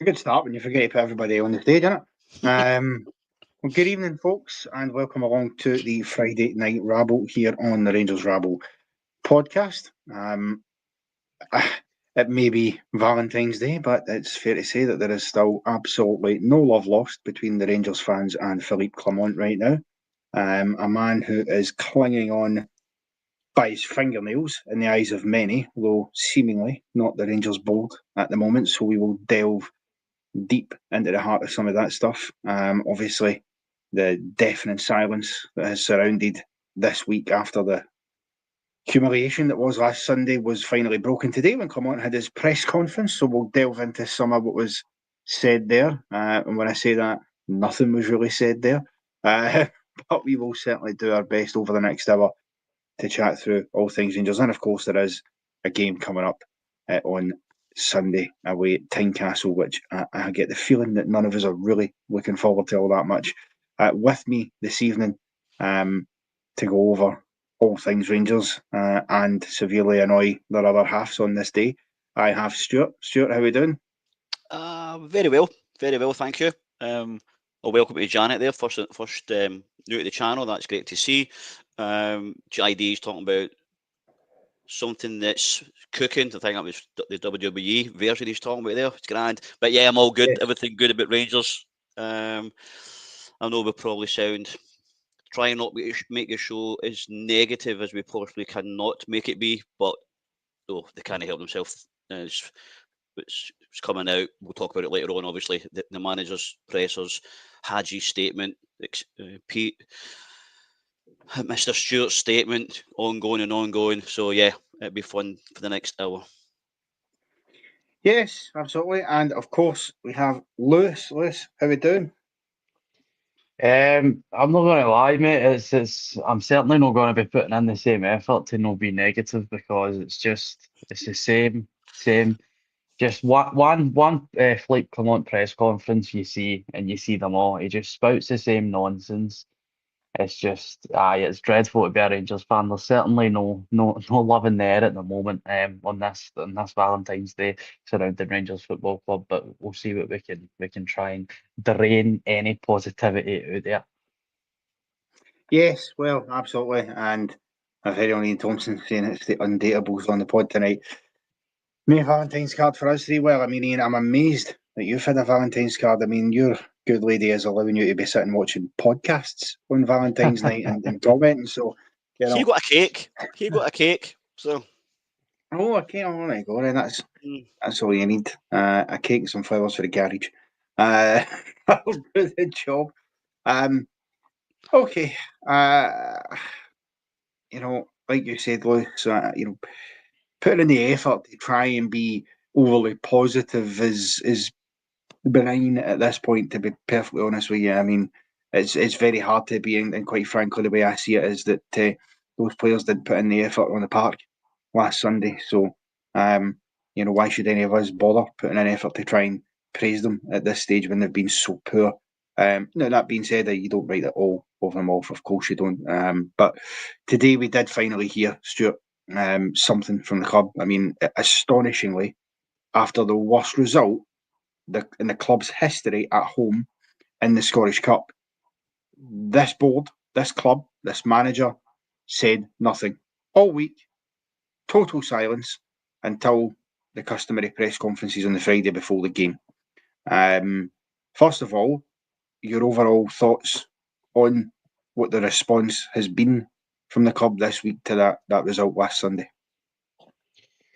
a good start when you forget to put everybody on the stage, isn't it? Well, good evening, folks, and welcome along to the Friday night rabble here on the Rangers Rabble podcast. It may be Valentine's Day, but it's fair to say that there is still absolutely no love lost between the Rangers fans and Philippe Clement right now. A man who is clinging on by his fingernails in the eyes of many, though seemingly not the Rangers bold at the moment. So we will delve deep into the heart of some of that stuff. Obviously, the deafening silence that has surrounded this week after the humiliation that was last Sunday was finally broken today when Clement had his press conference. So we'll delve into some of what was said there. And when I say that, nothing was really said there. But we will certainly do our best over the next hour to chat through all things Rangers. And of course, there is a game coming up on Sunday away at Tynecastle, which I get the feeling that none of us are really looking forward to all that much. With me this evening to go over all things Rangers and severely annoy their other halves on this day, I have Stuart. Stuart, how are we doing? Very well, thank you. Welcome to Janet there, first new to the channel. That's great to see. GID is talking about something that's cooking. I think that was the WWE version he's talking about there. It's grand. But yeah, I'm all good. Yes. Everything good about Rangers. I know we probably sound trying not to make the show as negative as we possibly cannot make it be, but they can't help themselves. It's coming out. We'll talk about it later on. Obviously, the managers, pressers, Hadji's statement, Pete, Mr. Stewart's statement, ongoing. So yeah, it'll be fun for the next hour. Yes, absolutely. And of course, we have Lewis. Lewis, how we doing? I'm not going to lie, mate. I'm certainly not going to be putting in the same effort to not be negative because it's the same. Just one Philippe Clement press conference you see, and you see them all. He just spouts the same nonsense. It's just, it's dreadful to be a Rangers fan. There's certainly no love in the air at the moment on this Valentine's Day surrounding Rangers Football Club. But we'll see what we can try and drain any positivity out there. Yes, well, absolutely. And I've heard Ian Thompson saying it's the undateables on the pod tonight. Me a Valentine's card for us three. Well, I mean, Ian, I'm amazed that you've had a Valentine's card. I mean, your good lady is allowing you to be sitting watching podcasts on Valentine's night and commenting. So, you know. He got a cake. So. Oh, okay, all right, go then. That's all you need. A cake and some flowers for the garage. That'll do the job. Okay. Like you said, Lewis, putting in the effort to try and be overly positive is benign at this point, to be perfectly honest with you. I mean, it's very hard to be, and quite frankly, the way I see it is that those players didn't put in the effort on the park last Sunday. So, why should any of us bother putting in effort to try and praise them at this stage when they've been so poor? Now, that being said, you don't write it all of them off. Of course you don't. But today we did finally hear, Stuart, something from the club. I mean, astonishingly, after the worst result in the club's history at home in the Scottish Cup, this board, this club, this manager said nothing all week. Total silence until the customary press conferences on the Friday before the game. First of all, your overall thoughts on what the response has been from the club this week to that result last Sunday?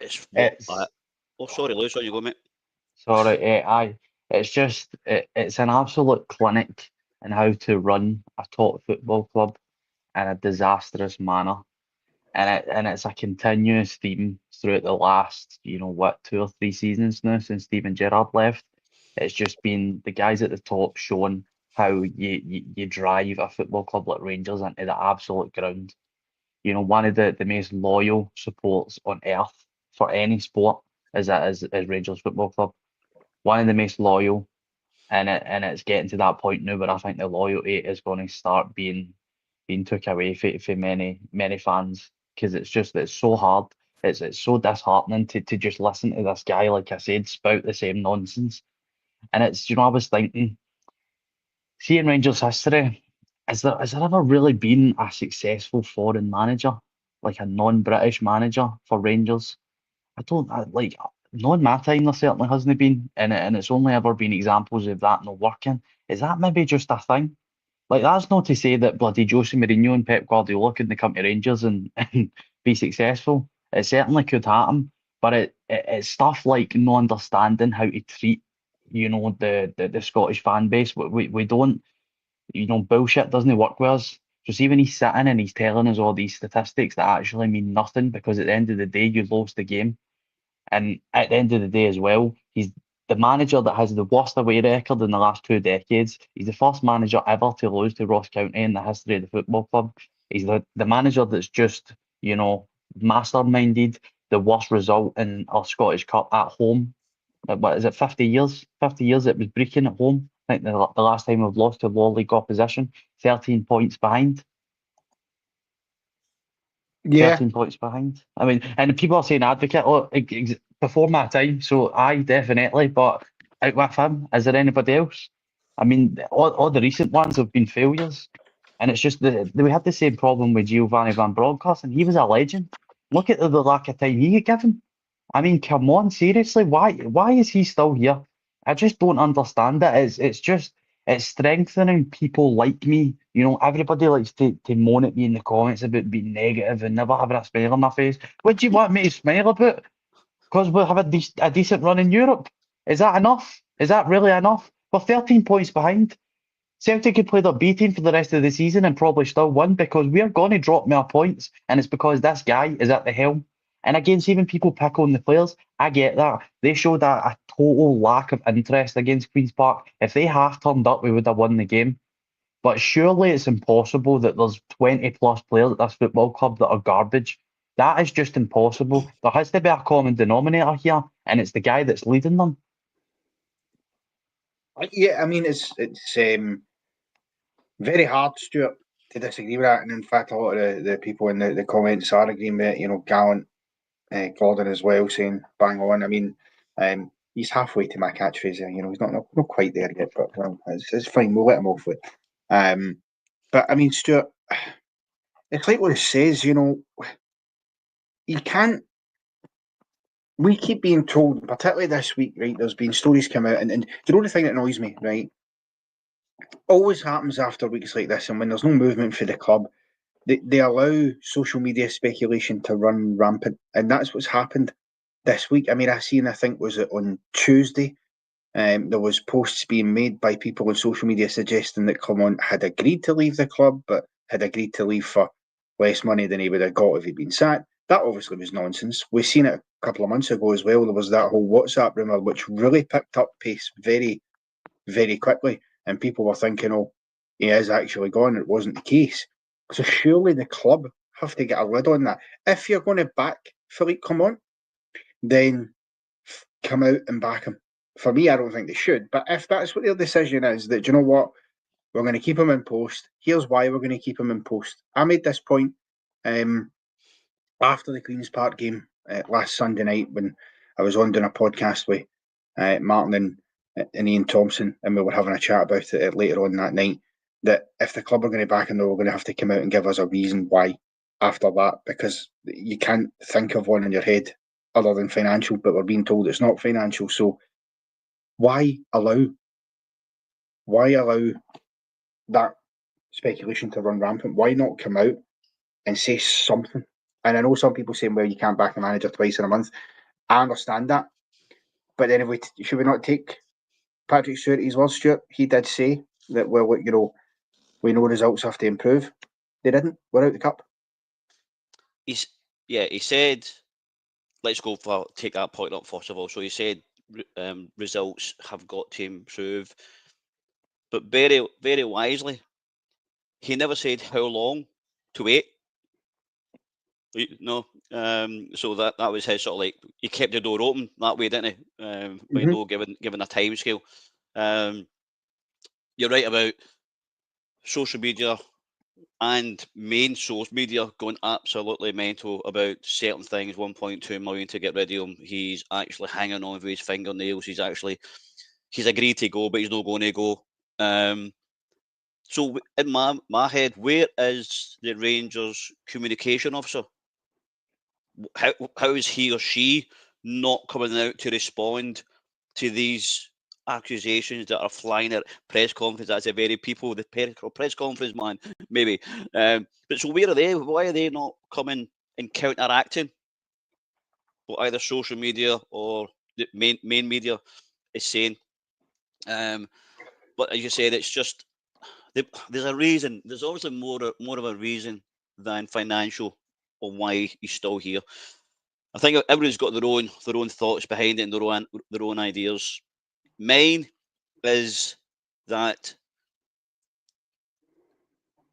Sorry, Lewis, on you go, mate. Sorry, it's an absolute clinic in how to run a top football club in a disastrous manner. And it's a continuous theme throughout the last, 2 or 3 seasons now since Steven Gerrard left. It's just been the guys at the top showing how you drive a football club like Rangers into the absolute ground. One of the most loyal supports on earth for any sport is Rangers Football Club. One of the most loyal, and it's getting to that point now where I think the loyalty is going to start being took away for many fans, because it's so hard. It's so disheartening to just listen to this guy, like I said, spout the same nonsense. And it's, I was thinking, see in Rangers history, has there ever really been a successful foreign manager, like a non-British manager for Rangers? I don't like not in my time there certainly hasn't been, and it's only ever been examples of that not working. Is that maybe just a thing? Like that's not to say that bloody Jose Mourinho and Pep Guardiola couldn't come to Rangers and, and be successful. It certainly could happen, but it's stuff like no understanding how to treat, the Scottish fan base. We don't, bullshit doesn't work with us. So see when he's sitting and he's telling us all these statistics that actually mean nothing because at the end of the day you lost the game. And at the end of the day as well, he's the manager that has the worst away record in the last 2 decades. He's the first manager ever to lose to Ross County in the history of the football club. He's the manager that's just, masterminded the worst result in our Scottish Cup at home. What is it, 50 years? 50 years it was Brecon at home. I think the last time we've lost to lower league opposition, 13 points behind. Yeah, 13 points behind. I mean, and people are saying advocate, before my time, so I definitely, but out with him, is there anybody else? I mean, all the recent ones have been failures, and it's just we had the same problem with Giovanni Van Bronckhorst, and he was a legend. Look at the lack of time he had given. I mean, come on, seriously, why is he still here? I just don't understand it. It's just it's strengthening people like me. Everybody likes to moan at me in the comments about being negative and never having a smile on my face. What do you want me to smile about? Because we have a decent run in Europe. Is that enough? Is that really enough? We're 13 points behind. Celtic could play their B team for the rest of the season and probably still win because we're going to drop more points, and it's because this guy is at the helm. And again, see when people pick on the players, I get that. They showed a total lack of interest against Queen's Park. If they half turned up, we would have won the game. But surely it's impossible that there's 20 plus players at this football club that are garbage. That is just impossible. There has to be a common denominator here, and it's the guy that's leading them. yeah. I mean, it's very hard, Stuart, to disagree with that. And in fact, a lot of the people in the comments are agreeing with it. Gallant, Gordon as well, saying bang on. I mean, he's halfway to my catchphrase there. He's not quite there yet, but well, it's fine. We'll let him off with it. But I mean, Stuart, it's like what it says. You can't. We keep being told, particularly this week, right? There's been stories come out, and the thing that annoys me, right? Always happens after weeks like this, and when there's no movement for the club, they allow social media speculation to run rampant, and that's what's happened this week. I mean, I think was it on Tuesday, there was posts being made by people on social media suggesting that Clement had agreed to leave the club, but had agreed to leave for less money than he would have got if he'd been sacked. That obviously was nonsense. We've seen it a couple of months ago as well. There was that whole WhatsApp rumour, which really picked up pace very, very quickly. And people were thinking, oh, he is actually gone. It wasn't the case. So surely the club have to get a lid on that. If you're going to back Philippe Clement, then come out and back him. For me, I don't think they should. But if that's what their decision is, that, you know what, we're going to keep him in post. Here's why we're going to keep him in post. I made this point after the Queen's Park game last Sunday night when I was on doing a podcast with Martin and Ian Thompson, and we were having a chat about it later on that night, that if the club are going to back him, they're going to have to come out and give us a reason why after that, because you can't think of one in your head other than financial, but we're being told it's not financial. So why allow that speculation to run rampant? Why not come out and say something? And I know some people saying, well, you can't back the manager twice in a month. I understand that. But then should we not take Patrick Stewart at his word, Stuart? He did say that, well, we know results have to improve. They didn't. We're out the cup. He said, let's take that point up first of all. So he said results have got to improve. But very, very wisely, he never said how long to wait. No, so that was his sort of like, he kept the door open that way, didn't he? No, given a time scale. You're right about social media and main source media going absolutely mental about certain things. 1.2 million to get rid of him. He's actually hanging on with his fingernails. He's he's agreed to go, but he's not going to go. So in my head, where is the Rangers communication officer? How is he or she not coming out to respond to these accusations that are flying at press conference? That's the very people, the press conference man, maybe. But so where are they? Why are they not coming and counteracting what either social media or the main media is saying? But as you said, it's just there's a reason. There's obviously more of a reason than financial on why he's still here. I think everyone's got their own thoughts behind it and their own ideas. Mine is that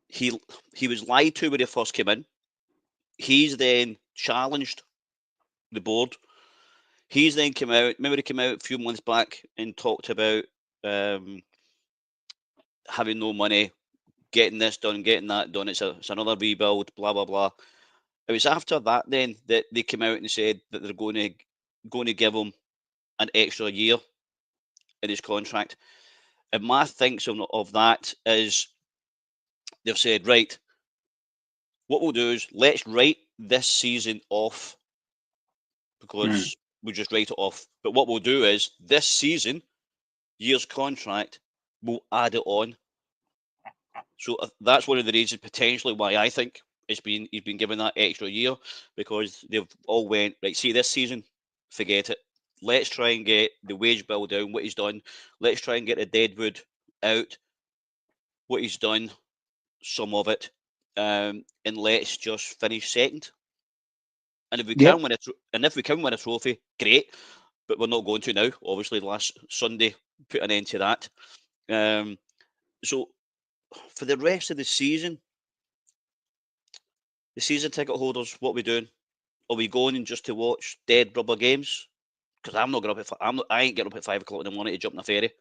he was lied to when he first came in. He's then challenged the board. He's then come out. Remember, he came out a few months back and talked about having no money, getting this done, getting that done. It's another rebuild. Blah blah blah. It was after that then that they came out and said that they're going to give him an extra year in his contract. And my thinks of that is they've said, right, what we'll do is let's write this season off because we just write it off. But what we'll do is this season, year's contract, we'll add it on. So that's one of the reasons potentially why I think he's been given that extra year, because they've all went, right, see this season, forget it. Let's try and get the wage bill down, what he's done. Let's try and get the deadwood out, what he's done, some of it, and let's just finish second. And if we can win a trophy, great. But we're not going to now. Obviously, last Sunday put an end to that. So for the rest of the season ticket holders, what are we doing? Are we going in just to watch dead rubber games? Because I'm not going up I ain't getting up at 5 o'clock in the morning to jump on a ferry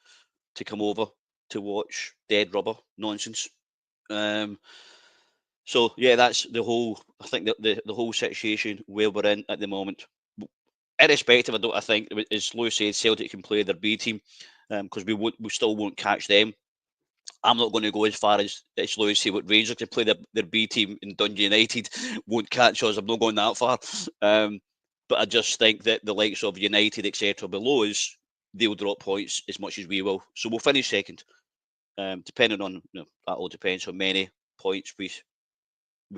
to come over to watch dead rubber nonsense. So yeah, that's the whole. I think the whole situation where we're in at the moment. Irrespective, I think, as Lewis said, Celtic can play their B team because we still won't catch them. I'm not going to go as far as Lewis say what Rangers can play their B team in Dundee United won't catch us. I'm not going that far. But I just think that the likes of United, etc., below us, they'll drop points as much as we will. So we'll finish second. Depending on, that all depends how many points we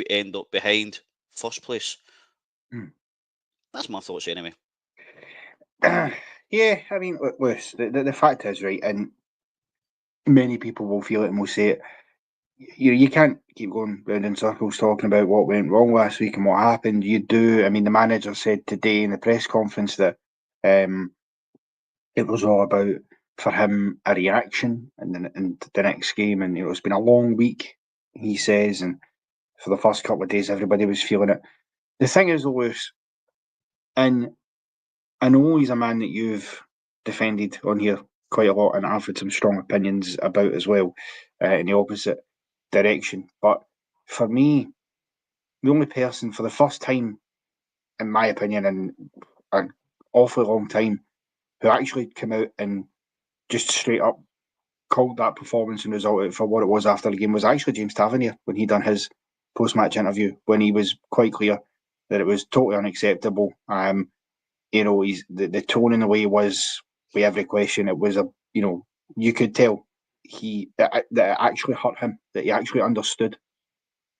end up behind first place. That's my thoughts anyway. Yeah, I mean, look, the fact is, right, and many people will feel it and will say it. You can't keep going round in circles talking about what went wrong last week and what happened. You do. I mean, the manager said today in the press conference that it was all about, for him, a reaction in the next game. And it's been a long week, he says, and for the first couple of days, everybody was feeling it. The thing is, Lewis, and I know he's a man that you've defended on here quite a lot, and I've had some strong opinions about as well, in the opposite direction. But for me, the only person for the first time, in my opinion, in an awfully long time, who actually came out and just straight up called that performance and result for what it was after the game was actually James Tavernier when he done his post-match interview, when he was quite clear that it was totally unacceptable. He's the tone and the way he was with every question. It was you could tell that it actually hurt him, that he actually understood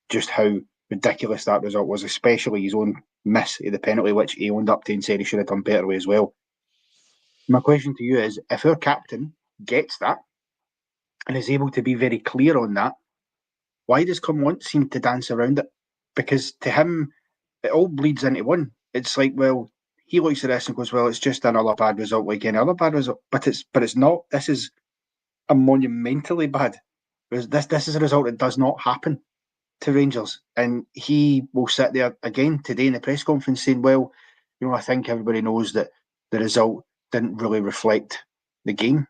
just how ridiculous that result was, especially his own miss at the penalty, which he owned up to and said he should have done better with as well. My question to you is, if our captain gets that and is able to be very clear on that, why does Clement seem to dance around it? Because to him, it all bleeds into one. It's like, well, he looks at this and goes, well, it's just another bad result like any other bad result. But it's not. This is a monumentally bad. This is a result that does not happen to Rangers. And he will sit there again today in the press conference saying, well, I think everybody knows that the result didn't really reflect the game.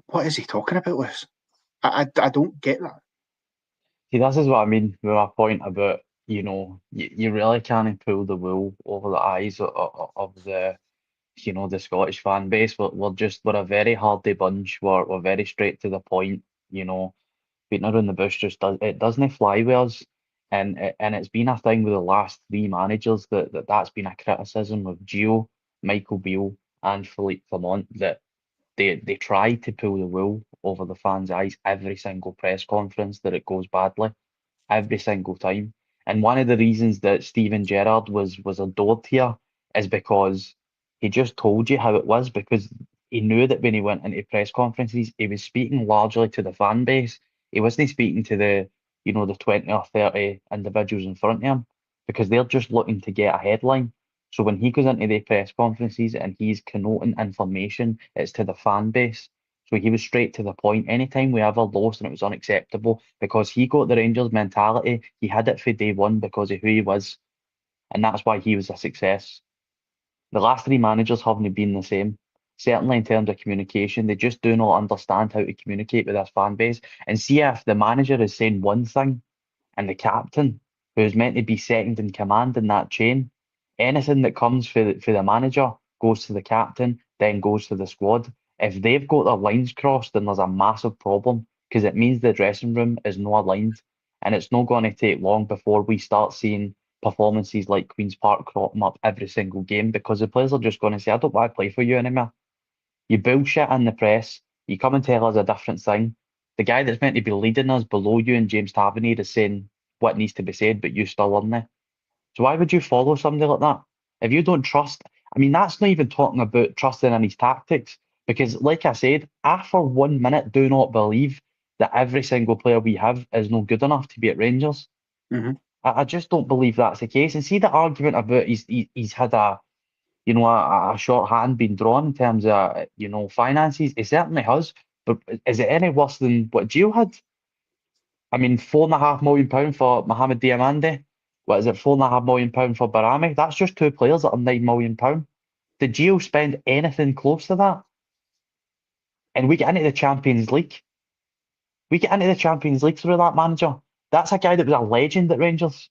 What is he talking about, Lewis? I don't get that. See, this is what I mean with my point about, you really can't pull the wool over the eyes of the the Scottish fan base. We're a very hardy bunch. We're very straight to the point. Beating around the bush doesn't fly with us. And it's been a thing with the last three managers that's been a criticism of Gio, Michael Beale, and Philippe Clement, that they try to pull the wool over the fans' eyes every single press conference that it goes badly, every single time. And one of the reasons that Steven Gerrard was adored here is because he just told you how it was, because he knew that when he went into press conferences, he was speaking largely to the fan base. He wasn't speaking to the 20 or 30 individuals in front of him, because they're just looking to get a headline. So when he goes into the press conferences and he's connoting information, it's to the fan base. So he was straight to the point. Anytime we ever lost and it was unacceptable, because he got the Rangers mentality, he had it for day one because of who he was. And that's why he was a success. The last three managers haven't been the same. Certainly in terms of communication, they just do not understand how to communicate with this fan base. And see, if the manager is saying one thing and the captain, who's meant to be second in command in that chain, anything that comes for the manager goes to the captain, then goes to the squad. If they've got their lines crossed, then there's a massive problem, because it means the dressing room is not aligned. And it's not going to take long before we start seeing performances like Queen's Park cropping up every single game, because the players are just going to say, I don't want to play for you anymore. You bullshit in the press, you come and tell us a different thing. The guy that's meant to be leading us below you and James Tavernier is saying what needs to be said, but you still aren't there. So why would you follow somebody like that? If you don't trust, I mean, that's not even talking about trusting in his tactics. Because like I said, I for 1 minute do not believe that every single player we have is not good enough to be at Rangers. Mm-hmm. I just don't believe that's the case. And see the argument about he's had a short hand being drawn in terms of finances. He certainly has. But is it any worse than what Gio had? I mean, £4.5 million for Mohamed Diamande. What is it, £4.5 million for Barami? That's just two players that are £9 million. Did Gio spend anything close to that? And we get into the Champions League. We get into the Champions League through that manager. That's a guy that was a legend at Rangers.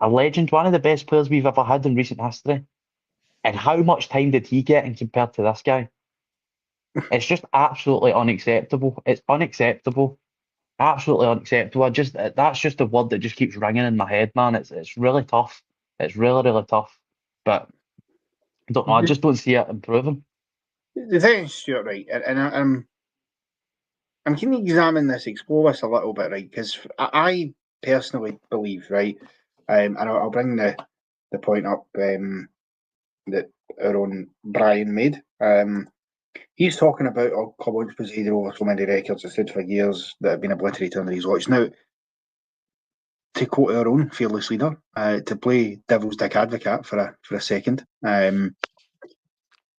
A legend, one of the best players we've ever had in recent history. And how much time did he get in compared to this guy? It's just absolutely unacceptable. It's unacceptable. Absolutely unacceptable. That's just a word that just keeps ringing in my head, man. It's really tough. It's really, really tough. But I don't know. I just don't see it improving. The thing is, Stuart, right, and I'm keen to examine this, explore this a little bit, right, because I personally believe, right, and I'll bring the point up that our own Brian made. He's talking about Clement's presided over so many records that stood for years that have been obliterated under his watch. Now, to quote our own fearless leader, to play devil's dick advocate for a second,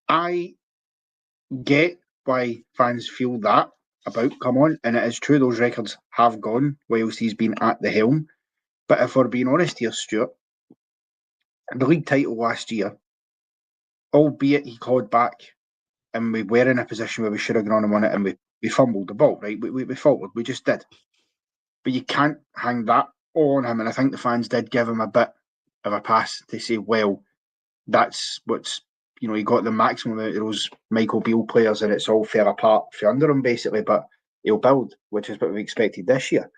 I get why fans feel that about Come On, and it is true those records have gone whilst he's been at the helm. But if we're being honest here, Stuart, the league title last year, albeit he clawed back and we were in a position where we should have gone on and won it, and we fumbled the ball, right? We faltered, we just did. But you can't hang that all on him, and I think the fans did give him a bit of a pass to say, well, that's what's, he got the maximum out of those Michael Beale players and it's all fell apart for under him, basically, but he'll build, which is what we expected this year.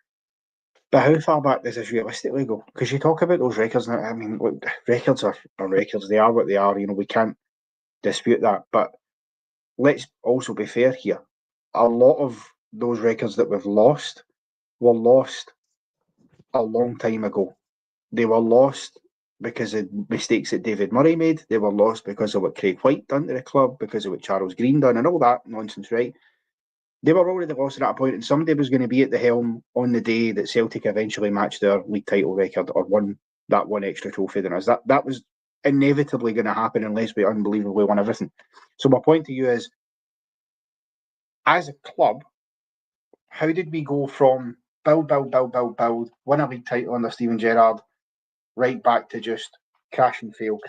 But how far back does this realistically go? Because you talk about those records, and I mean, look, records are records. They are what they are. We can't dispute that. But let's also be fair here. A lot of those records that we've lost were lost a long time ago. They were lost because of mistakes that David Murray made. They were lost because of what Craig White done to the club, because of what Charles Green done, and all that nonsense, right? They were already lost at that point, and somebody was going to be at the helm on the day that Celtic eventually matched their league title record or won that one extra trophy than us. That was inevitably going to happen unless we unbelievably won everything. So my point to you is, as a club, how did we go from build, win a league title under Steven Gerrard, right back to just crash and fail?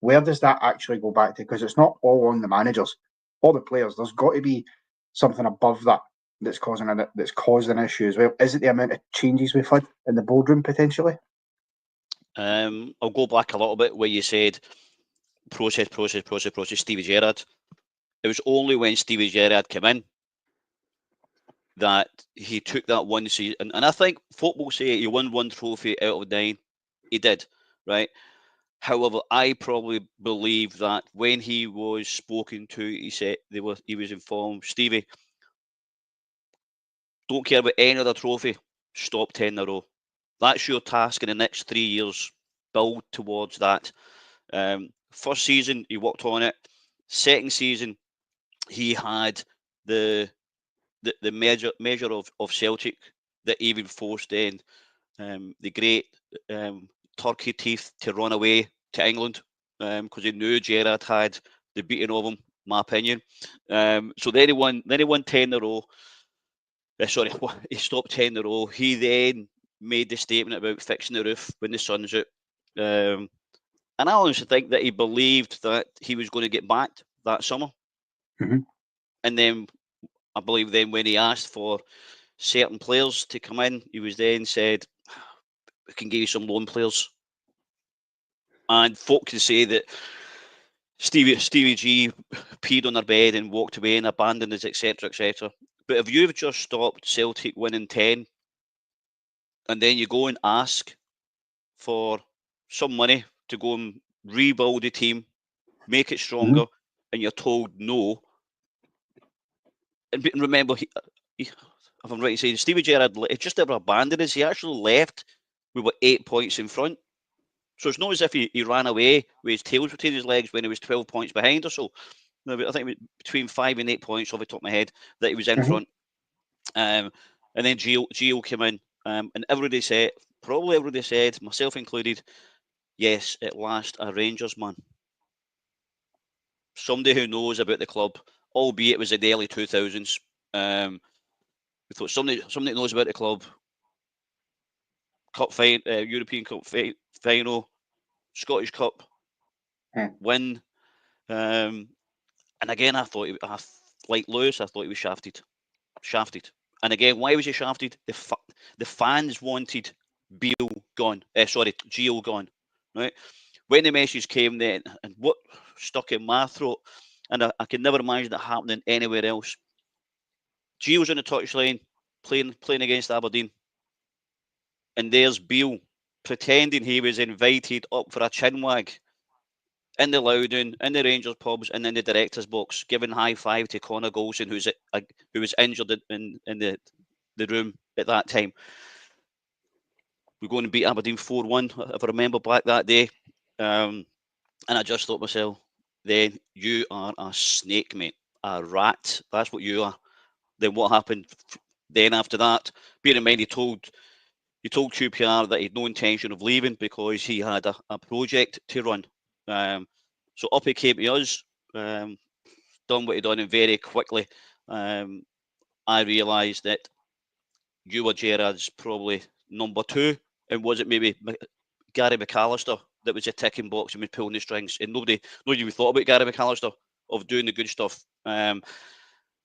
Where does that actually go back to? Because it's not all on the managers or the players. There's got to be something above that that's caused an issue as well. Is it the amount of changes we've had in the boardroom potentially? I'll go back a little bit where you said process, Stevie Gerrard. It was only when Stevie Gerrard came in that he took that one season. And I think folk will say he won one trophy out of 9. He did, right? However, I probably believe that when he was spoken to, he said he was informed, Stevie, don't care about any other trophy, stop 10 in a row. That's your task in the next 3 years. Build towards that. First season, he worked on it. Second season, he had the measure of Celtic that even forced then the great Turkey teeth to run away to England because he knew Gerrard had the beating of him, my opinion. So then he won 10 in a row. Sorry, he stopped 10 in a row. He then made the statement about fixing the roof when the sun's out. And I honestly think that he believed that he was going to get backed that summer. Mm-hmm. And then I believe then when he asked for certain players to come in, he was then said, we can give you some loan players. And folk can say that Stevie G peed on their bed and walked away and abandoned us, etc., etc. But if you've just stopped Celtic winning 10 and then you go and ask for some money to go and rebuild the team, make it stronger, and you're told no. And remember, if I'm right in saying, Stevie Gerrard just never abandoned us. He actually left. We were 8 points in front. So it's not as if he ran away with his tails between his legs when he was 12 points behind or so. No, I think it was between 5 and 8 points off the top of my head that he was in front. And then Gio came in, and everybody said, myself included, yes, at last a Rangers man. Somebody who knows about the club, albeit it was in the early 2000s. We thought somebody that knows about the club. European Cup final, Scottish Cup win. And again, I thought, like Lewis, I thought he was shafted. And again, why was he shafted? The fans wanted Gio gone, right? When the message came then, and what stuck in my throat, and I can never imagine that happening anywhere else. Gio's on the touchline playing against Aberdeen, and there's Beale pretending he was invited up for a chinwag in the Loudon, in the Rangers pubs, and in the director's box, giving high five to Connor Golson, who was injured in the room at that time. We're going to beat Aberdeen 4-1, if I remember back that day. And I just thought to myself, then you are a snake, mate, a rat. That's what you are. Then what happened then after that? Bear in mind, he told QPR that he had no intention of leaving because he had a project to run. So up he came to us, done what he done, and very quickly I realised that you were Gerrard's probably number 2, and was it maybe Gary McAllister that was a ticking box and was pulling the strings, and nobody even thought about Gary McAllister of doing the good stuff. And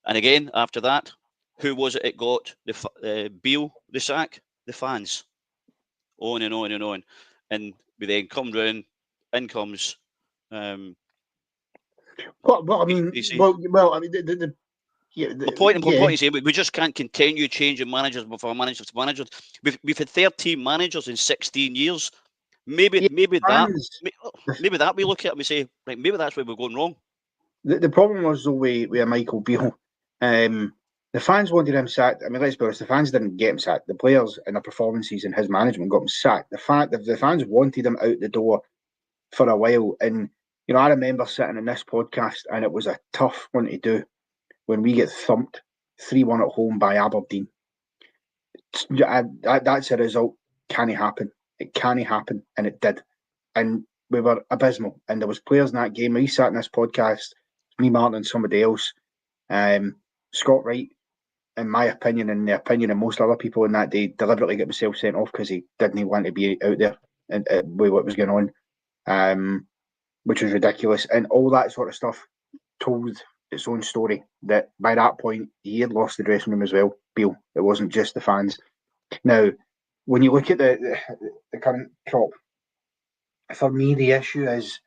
again, after that, who was it got Beale the sack? The fans. On and on and on. And we then come round, in comes Well, I mean, the point is, we just can't continue changing managers before managers to managers. We've had 13 managers in 16 years. Maybe that we look at and we say, right, maybe that's where we're going wrong. The problem was though with Michael Beale. The fans wanted him sacked. I mean, let's be honest, the fans didn't get him sacked. The players and the performances and his management got him sacked. The fans wanted him out the door for a while. And, you know, I remember sitting in this podcast and it was a tough one to do when we get thumped 3-1 at home by Aberdeen. That's a result. Can't happen. It can't happen. And it did. And we were abysmal. And there was players in that game. We sat in this podcast, me, Martin, and somebody else. Scott Wright, in my opinion, and the opinion of most other people in that day, deliberately got himself sent off because he didn't want to be out there and with what was going on, which was ridiculous. And all that sort of stuff told its own story, that by that point, he had lost the dressing room as well, Beale. It wasn't just the fans. Now, when you look at the current crop, for me, the issue is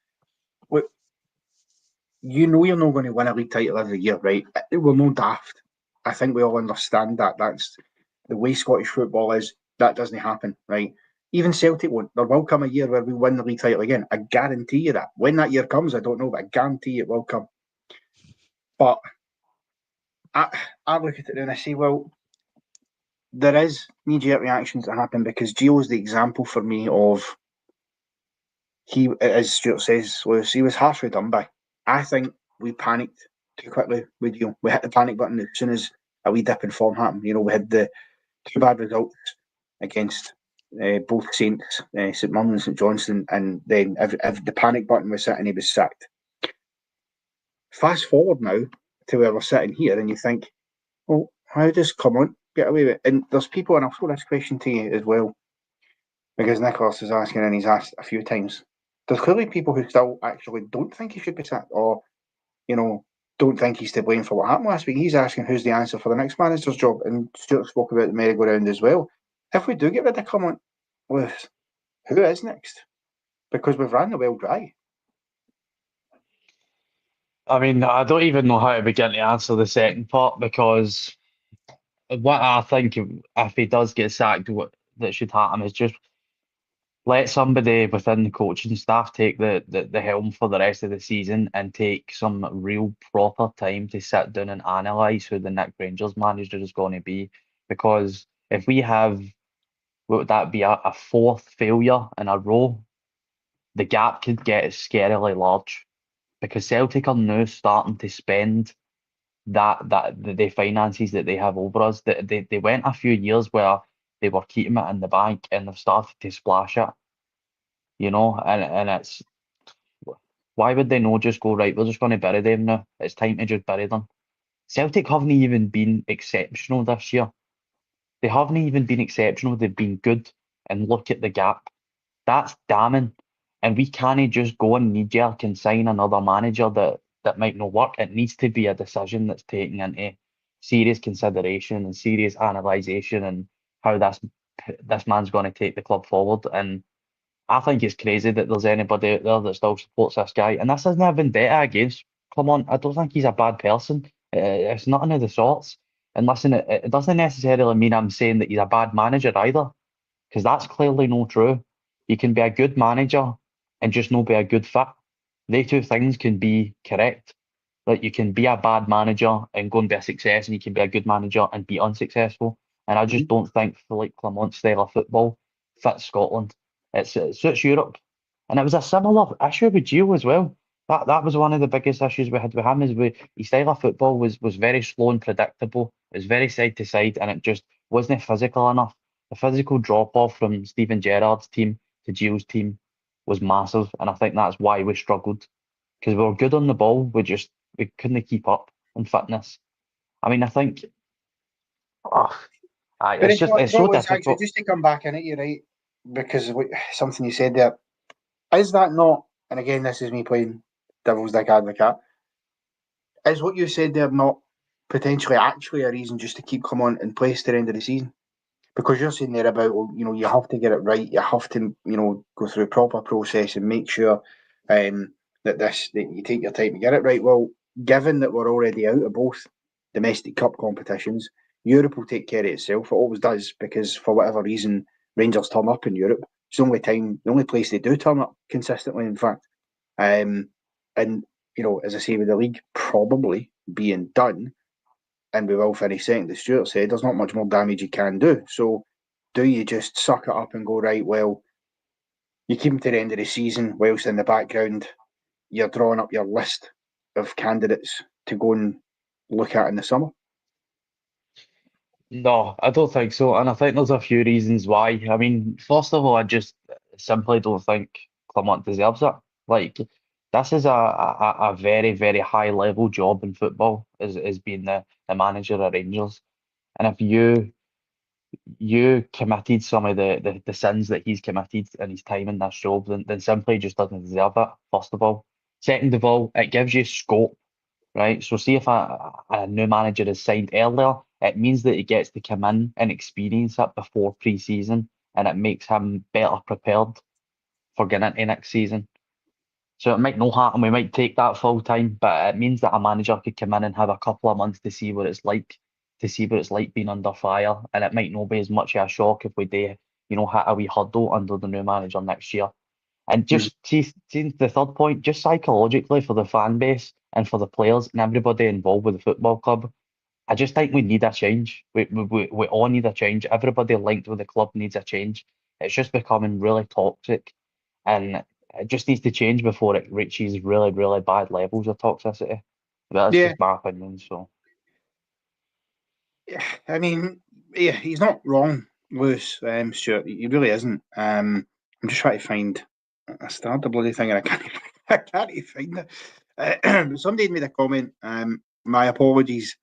you know you're not going to win a league title every year, right? We're no daft. I think we all understand that. That's the way Scottish football is. That doesn't happen, right? Even Celtic won't. There will come a year where we win the league title again. I guarantee you that. When that year comes, I don't know, but I guarantee it will come. But I look at it and I say, well, there is knee-jerk reactions that happen because Gio's the example for me of he, as Stuart says, Lewis, he was harshly done by. I think we panicked too quickly with Gio. We hit the panic button as soon as a wee dip in form happened. You know, we had the two bad results against both Saints, St Mirren and St Johnstone, and then if the panic button was hit and he was sacked. Fast forward now to where we're sitting here, and you think, well, how does Clement get away with it? And there's people, and I'll throw this question to you as well, because Nicholas is asking, and he's asked a few times. There's clearly people who still actually don't think he should be sacked, or don't think he's to blame for what happened last week. He's asking who's the answer for the next manager's job, and Stuart spoke about the merry-go-round as well. If we do get rid of Clement, who is next? Because we've ran the well dry. I mean, I don't even know how to begin to answer the second part because what I think if he does get sacked, what that should happen is just let somebody within the coaching staff take the helm for the rest of the season and take some real proper time to sit down and analyse who the next Rangers manager is going to be. Because if we have, what would that be, a fourth failure in a row, the gap could get scarily large. Because Celtic are now starting to spend the finances that they have over us. They went a few years where they were keeping it in the bank and they've started to splash it, and it's why would they not just go, right, we're just going to bury them now. It's time to just bury them. Celtic haven't even been exceptional this year. They haven't even been exceptional. They've been good. And look at the gap. That's damning. And we can't just go and knee-jerk and sign another manager that might not work. It needs to be a decision that's taken into serious consideration and serious analysation and how this man's going to take the club forward. And I think it's crazy that there's anybody out there that still supports this guy. And this isn't a vendetta against Clement. I don't think he's a bad person. It's nothing of the sorts. And listen, it doesn't necessarily mean I'm saying that he's a bad manager either, because that's clearly not true. You can be a good manager and just not be a good fit. They two things can be correct. Like you can be a bad manager and go and be a success, and you can be a good manager and be unsuccessful. And I just don't think Philippe Clement's style of football fits Scotland. It suits Europe. And it was a similar issue with Gio as well. That was one of the biggest issues we had with him is his style of football was very slow and predictable. It was very side to side and it just wasn't physical enough. The physical drop off from Steven Gerrard's team to Gio's team was massive, and I think that's why we struggled. Because we were good on the ball, we couldn't keep up on fitness. I mean, I think oh, But it's so actually, difficult. just to come back in it, you're right, because something you said there, is that not, and again, this is me playing devil's dick advocate, is what you said there not potentially actually a reason just to keep Clement in place to the end of the season? Because you're saying there about, well, you have to get it right, you have to, go through a proper process and make sure that you take your time to get it right. Well, given that we're already out of both domestic cup competitions, Europe will take care of itself. It always does, because for whatever reason, Rangers turn up in Europe. It's the only place they do turn up consistently, in fact. And as I say, with the league probably being done, and we will finish second, as Stuart said, there's not much more damage you can do. So do you just suck it up and go, right, well, you keep them to the end of the season, whilst in the background, you're drawing up your list of candidates to go and look at in the summer? No, I don't think so. And I think there's a few reasons why. I mean, first of all, I just simply don't think Clement deserves it. Like, this is a very, very high level job in football, is being the manager of Rangers. And if you committed some of the sins that he's committed in his time in this job, then simply just doesn't deserve it, first of all. Second of all, it gives you scope, right? So see if a new manager is signed earlier, it means that he gets to come in and experience it before pre-season, and it makes him better prepared for getting into next season. So it might not happen. We might take that full time, but it means that a manager could come in and have a couple of months to see what it's like, being under fire, and it might not be as much of a shock if we do, hit a wee hurdle under the new manager next year. And just see the third point, just psychologically for the fan base and for the players and everybody involved with the football club, I just think we need a change. We all need a change. Everybody linked with the club needs a change. It's just becoming really toxic, and it just needs to change before it reaches really, really bad levels of toxicity. But that's Yeah, just my opinion. So I mean, yeah, he's not wrong, Lewis, Stuart. He really isn't. I'm just trying to find. I started the bloody thing and I can't. I can't find it. Somebody made a comment. My apologies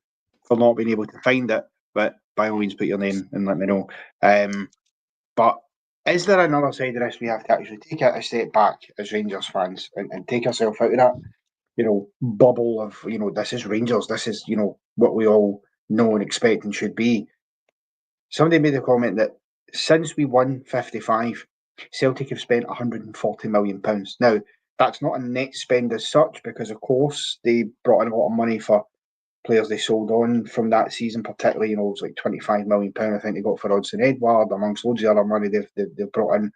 for not being able to find it, but by all means, put your name and let me know. But is there another side of this we have to actually take a step back as Rangers fans and take ourselves out of that, bubble of, this is Rangers, this is, what we all know and expect and should be. Somebody made a comment that since we won 55, Celtic have spent £140 million. Now, that's not a net spend as such, because of course they brought in a lot of money for players they sold on from that season, particularly, it was like £25 million, I think they got for Odson Edward, amongst loads of other money they've brought in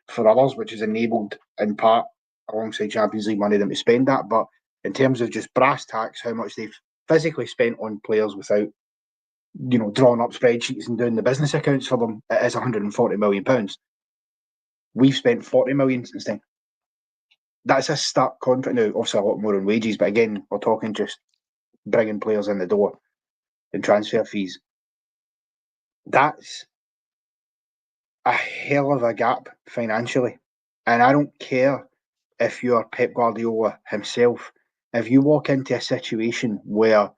for others, which has enabled, in part, alongside Champions League money, them to spend that. But in terms of just brass tacks, how much they've physically spent on players without, drawing up spreadsheets and doing the business accounts for them, it is £140 million. We've spent 40 million since then. That's a stark contract. Now, obviously, a lot more on wages, but again, we're talking just bringing players in the door and transfer fees. That's a hell of a gap financially. And I don't care if you're Pep Guardiola himself. If you walk into a situation where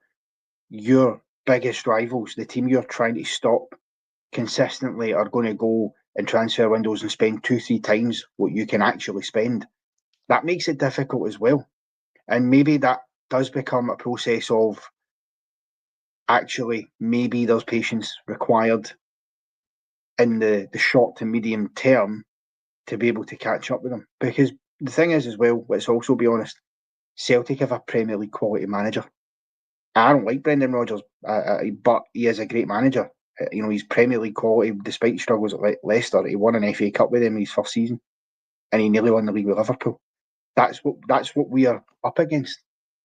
your biggest rivals, the team you're trying to stop consistently, are going to go in transfer windows and spend 2-3 times what you can actually spend, that makes it difficult as well. And maybe that does become a process of actually maybe there's patience required in the short to medium term to be able to catch up with them. Because the thing is, as well, let's also be honest, Celtic have a Premier League quality manager. I don't like Brendan Rodgers, but he is a great manager. He's Premier League quality, despite struggles at Leicester. He won an FA Cup with him in his first season, and he nearly won the league with Liverpool. That's what we are up against.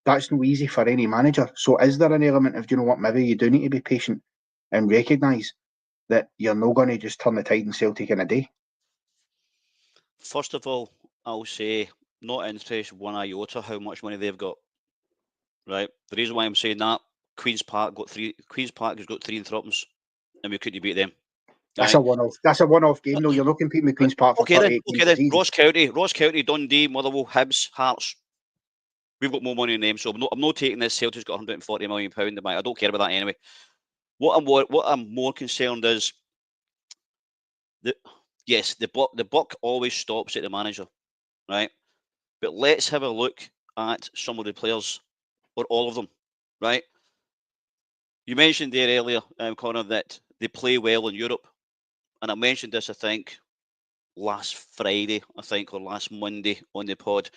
That's no easy for any manager. So is there an element of, maybe you do need to be patient and recognise that you're not going to just turn the tide in Celtic in a day? First of all, I'll say not interested one iota how much money they've got. Right. The reason why I'm saying that, Queen's Park has got 3 threepence, and we couldn't beat them. That's a one-off. That's a one-off game, though. You're not competing with Queen's Park for 38 games a season. Ross County, Dundee, Motherwell, Hibs, Hearts. We've got more money than them, so I'm not taking this. Celtic's got £140 million. I don't care about that anyway. What I'm more concerned is the buck always stops at the manager, right? But let's have a look at some of the players, or all of them, right? You mentioned there earlier, Connor, that they play well in Europe, and I mentioned this, I think, last Friday, or last Monday on the pod,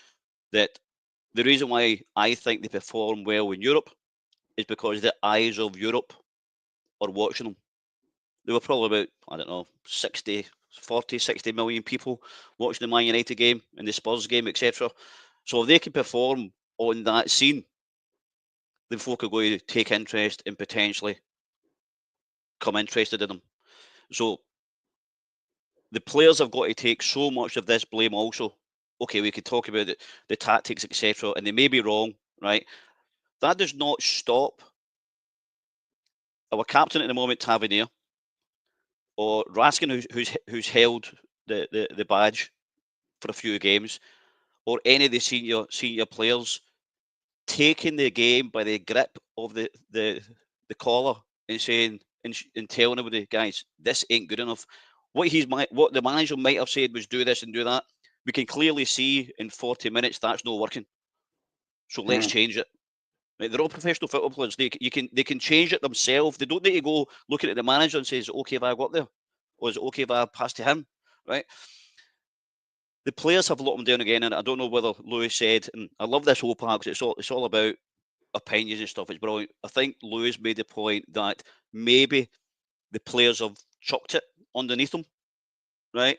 that the reason why I think they perform well in Europe is because the eyes of Europe are watching them. There were probably about, 60 million people watching the Man United game and the Spurs game, etc. So if they can perform on that scene, then folk are going to take interest and potentially come interested in them. So the players have got to take so much of this blame also. Okay, we could talk about the tactics, etc., and they may be wrong, right? That does not stop our captain at the moment, Tavernier, or Raskin, who's held the badge for a few games, or any of the senior players taking the game by the grip of the collar and saying and telling everybody, guys, this ain't good enough. What the manager might have said was do this and do that. We can clearly see in 40 minutes that's not working. So let's change it. Right, they're all professional football players. They can change it themselves. They don't need to go looking at the manager and say, is it okay if I go up there? Or is it okay if I pass to him? Right? the players have locked them down again, and I don't know whether Lewis said, and I love this whole part because it's all about opinions and stuff. It's brilliant. I think Lewis made the point that maybe the players have chucked it underneath them, right?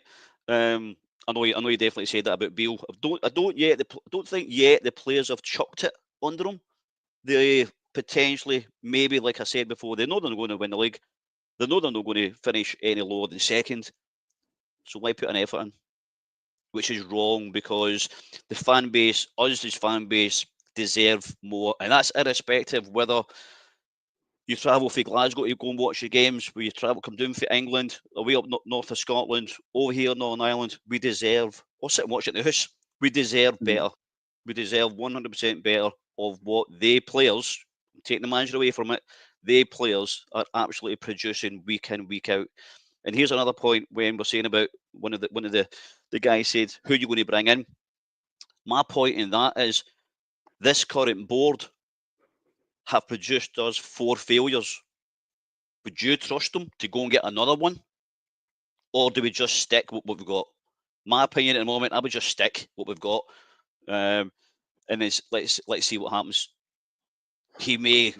I know you definitely said that about Beale. I don't think yet the players have chucked it under them. They potentially, maybe, like I said before, they know they're not going to win the league. They know they're not going to finish any lower than second. So why put an effort in? Which is wrong, because the fan base, us as fan base, deserve more, and that's irrespective whether you travel from Glasgow to go and watch the games, where you come down from England, away up north of Scotland, over here in Northern Ireland. We deserve, or sit and watch it in the house. We deserve better. We deserve 100% better of what they players, taking the manager away from it, they players are absolutely producing week in, week out. And here's another point when we're saying about one of the guys said, who are you going to bring in? My point in that is this current board have produced us 4 failures. Would you trust them to go and get another one? Or do we just stick with what we've got? My opinion at the moment, I would just stick what we've got. And it's, let's see what happens. He may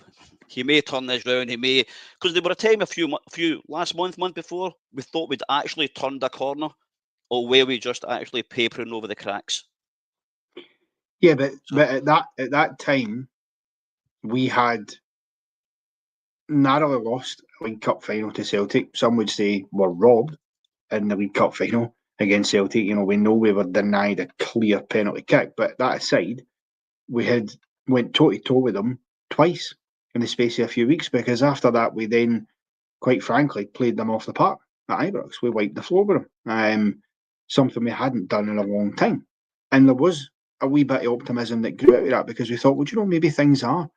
turn this round. He may, because there were a time a few last month before, we thought we'd actually turned a corner, or were we just actually papering over the cracks? Yeah, but at that time, we had narrowly lost a League Cup final to Celtic. Some would say we're robbed in the League Cup final against Celtic. You know, we know we were denied a clear penalty kick, but that aside, we had went toe to toe with them twice in the space of a few weeks, because after that we then, quite frankly, played them off the park at Ibrox. We wiped the floor with them, something we hadn't done in a long time. And there was a wee bit of optimism that grew out of that, because we thought, well, you know, maybe things are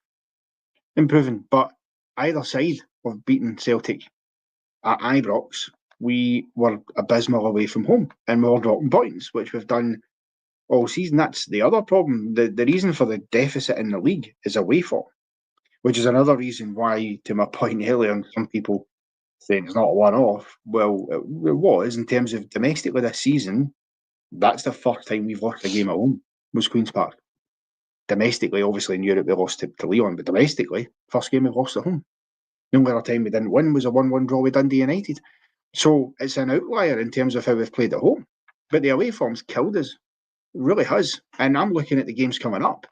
improving. But either side of beating Celtic at Ibrox, we were abysmal away from home, and we were dropping points, which we've done all season. That's the other problem. The reason for the deficit in the league is away form, which is another reason why, to my point earlier, some people saying it's not a one-off. Well, it was, in terms of domestically this season. That's the first time we've lost a game at home, was Queen's Park. Domestically, obviously in Europe we lost to Leon, but domestically, first game we've lost at home. The only other time we didn't win was a 1-1 draw with Dundee United. So it's an outlier in terms of how we've played at home. But the away form's killed us. It really has. And I'm looking at the games coming up.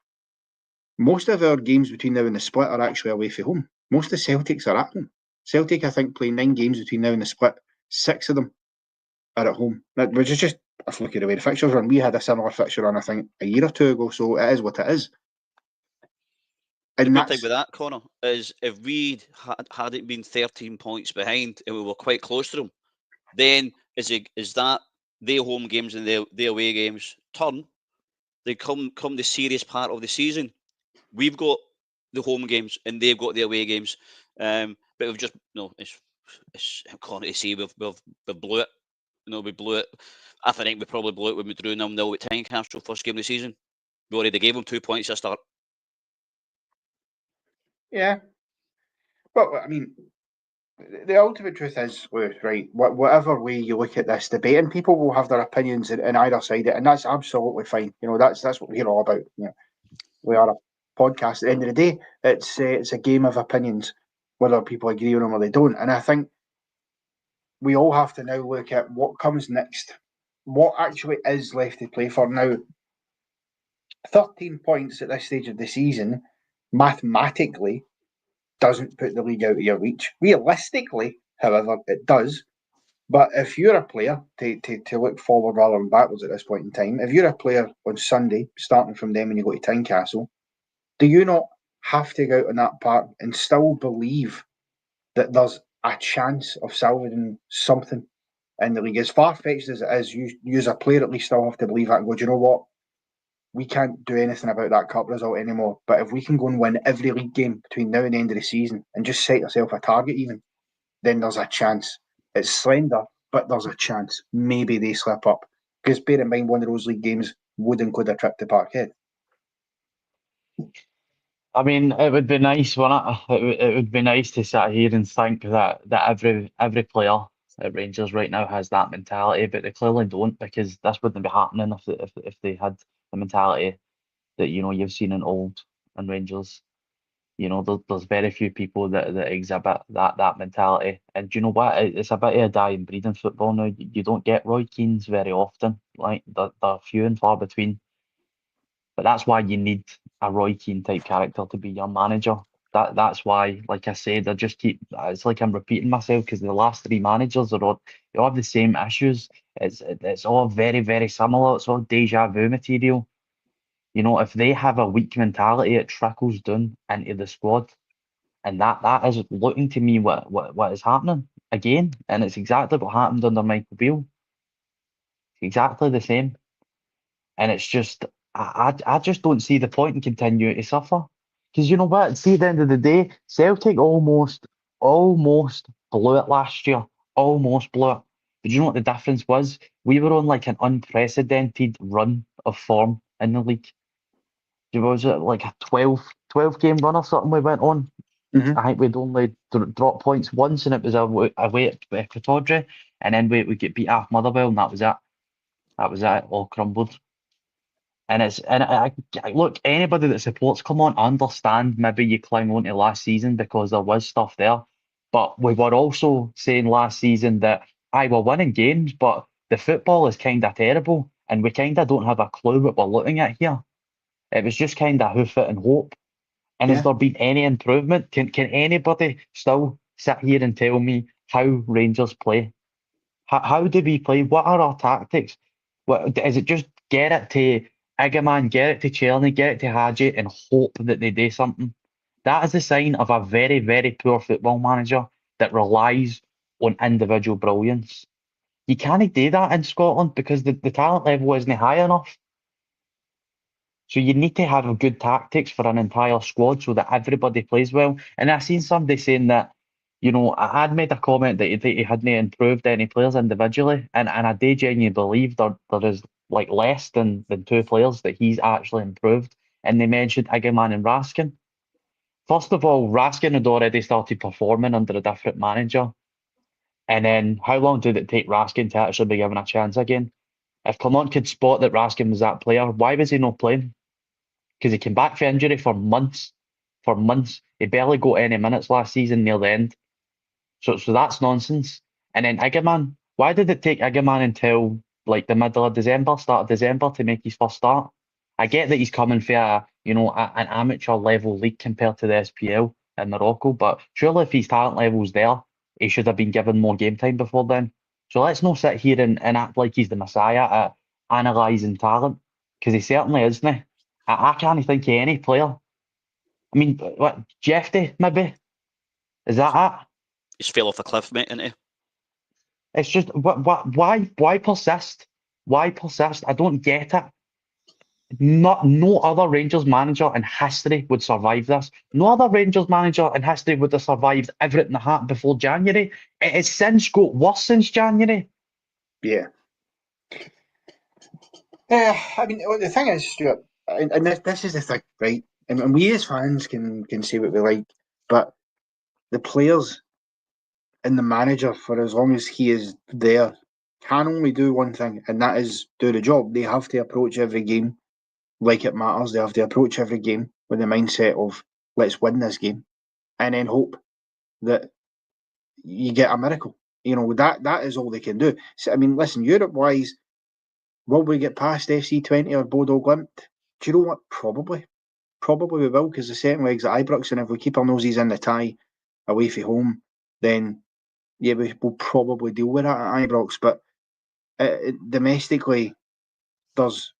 Most of our games between now and the split are actually away from home. Most of the Celtics are at home. Celtic, I think, play 9 games between now and the split. 6 of them are at home. Which is just a fluke of the way the fixtures run. We had a similar fixture run, I think, a year or two ago, so it is what it is. And the good thing with that, Connor, is if we hadn't been 13 points behind and we were quite close to them, then is that their home games and their away games turn, they come the serious part of the season. We've got the home games and they've got the away games, but we've just it's Connor to say we've blew it. We blew it. I think we probably blew it when we drew 0-0 at Tynecastle first game of the season. We already gave them 2 points at start. Yeah. Well, I mean, the ultimate truth is, right, whatever way you look at this debate, and people will have their opinions in either side, and that's absolutely fine. That's what we're all about. We are a podcast. At the end of the day, it's a game of opinions, whether people agree with them or they don't. And I think we all have to now look at what comes next, what actually is left to play for. Now, 13 points at this stage of the season, mathematically, doesn't put the league out of your reach. Realistically, however, it does. But if you're a player, to look forward rather than backwards at this point in time, if you're a player on Sunday, starting from them when you go to Tynecastle, do you not have to go out on that park and still believe that there's a chance of salvaging something in the league? As far-fetched as it is, you as a player at least still have to believe that and go, do you know what? We can't do anything about that cup result anymore. But if we can go and win every league game between now and the end of the season and just set yourself a target even, then there's a chance. It's slender, but there's a chance. Maybe they slip up. Because bear in mind, one of those league games would include a trip to Parkhead. I mean, it would be nice, wouldn't it? It would be nice to sit here and think that every player at Rangers right now has that mentality, but they clearly don't, because this wouldn't be happening if they had the mentality that you've seen in old and Rangers. There's very few people that exhibit that mentality. And do you know what? It's a bit of a dying breed in football now. You don't get Roy Keanes very often. Like they're few and far between. But that's why you need a Roy Keane type character to be your manager. That's why, like I said, I just keep. It's like I'm repeating myself, because the last three managers they all have the same issues. It's all very, very similar. It's all deja vu material. If they have a weak mentality, it trickles down into the squad, and that is looking to me what is happening again, and it's exactly what happened under Michael Beale. Exactly the same. And it's just, I just don't see the point in continuing to suffer. Because you know what? See, at the end of the day, Celtic almost blew it last year. Almost blew it. But you know what the difference was? We were on like an unprecedented run of form in the league. Was it like a 12 game run or something we went on? Mhm. I think we'd only dropped points once, and it was away at Equatorial, and then we get beat off Motherwell, and that was it. That was it. It all crumbled. And look, anybody that supports Clement, I understand maybe you cling on to last season because there was stuff there. But we were also saying last season that we're winning games, but the football is kind of terrible, and we kind of don't have a clue what we're looking at here. It was just kind of hoof it and hope. And has Yeah. there been any improvement? Can anybody still sit here and tell me how Rangers play? How do we play? What are our tactics? What is it? Just get it to Igaman, get it to Cherny, get it to Hadji, and hope that they do something. That is a sign of a very, very poor football manager that relies on individual brilliance. You can't do that in Scotland because the talent level isn't high enough. So you need to have good tactics for an entire squad so that everybody plays well. And I've seen somebody saying that, I'd made a comment that he hadn't improved any players individually, and I do genuinely believe there is like less than two players that he's actually improved. And they mentioned Igaman and Raskin. First of all, Raskin had already started performing under a different manager. And then how long did it take Raskin to actually be given a chance again? If Clement could spot that Raskin was that player, why was he not playing? Because he came back from injury for months. For months. He barely got any minutes last season near the end. So that's nonsense. And then Igaman, why did it take Igaman until like the middle of December, start of December to make his first start? I get that he's coming for an amateur level league compared to the SPL in Morocco, but surely if his talent level's there, he should have been given more game time before then. So let's not sit here and act like he's the messiah at analysing talent, because he certainly isn't. I can't think of any player. I mean, what, Jeffy, maybe? Is that it? He's fell off a cliff, mate, isn't he? It's just why persist? Why persist? I don't get it. No other Rangers manager in history would survive this. No other Rangers manager in history would have survived everything that happened before January. It has since got worse since January. Yeah. I mean, well, the thing is, Stuart, and this is the thing, right? And we as fans can say what we like, but the players and the manager, for as long as he is there, can only do one thing, and that is do the job. They have to approach every game like it matters. They have to approach every game with the mindset of let's win this game, and then hope that you get a miracle. That is all they can do. So, I mean, listen, Europe wise, will we get past FC20 or Bodo Glimt? Do you know what? Probably we will, because the second leg's at Ibrox, and if we keep our noses in the tie away from home, then yeah, we will probably deal with that at Ibrox. But domestically, there's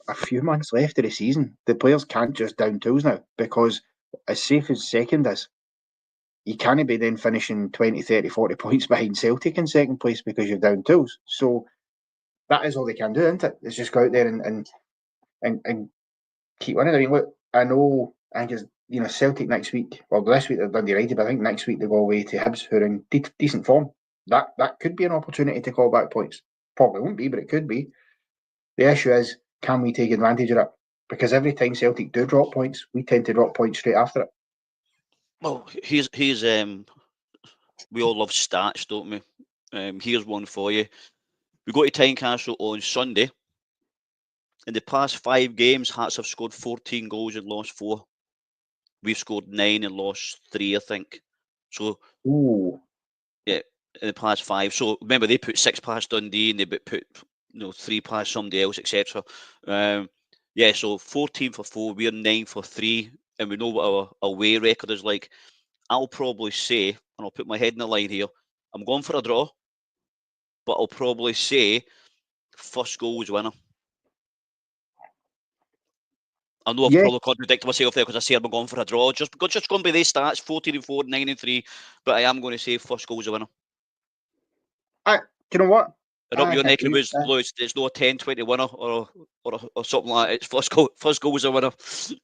a few months left of the season. The players can't just down tools now, because as safe as second is, you can't be then finishing 20, 30, 40 points behind Celtic in second place because you're down tools. So that is all they can do, isn't it? It's just go out there and keep winning. I mean, look, I think it's Celtic next week. Well, this week they're Dundee United, but I think next week they go away to Hibs, who are in decent form. That could be an opportunity to call back points. Probably won't be, but it could be. The issue is, can we take advantage of it? Because every time Celtic do drop points, we tend to drop points straight after it. Well, he's we all love stats, don't we? Here's one for you. We go to Tynecastle on Sunday. In the past 5 games, Hearts have scored 14 goals and lost 4. We've scored 9 and lost 3, I think. So, yeah, in the past 5. So remember, they put 6 past Dundee and they put 3 past somebody else, etc. Yeah, so 14 for 4, we're 9 for 3, and we know what our away record is like. I'll probably say, and I'll put my head in the line here, I'm going for a draw, but I'll probably say first goal is winner. I know I've probably contradicted myself there because I say I'm going for a draw. Just going to be these stats, 14 and 4, 9 and 3, but I am going to say first goal is a winner. Do you know what? And up your neck of woods, it's no 10-20 winner or something like that. It's first goal is a winner. 10-20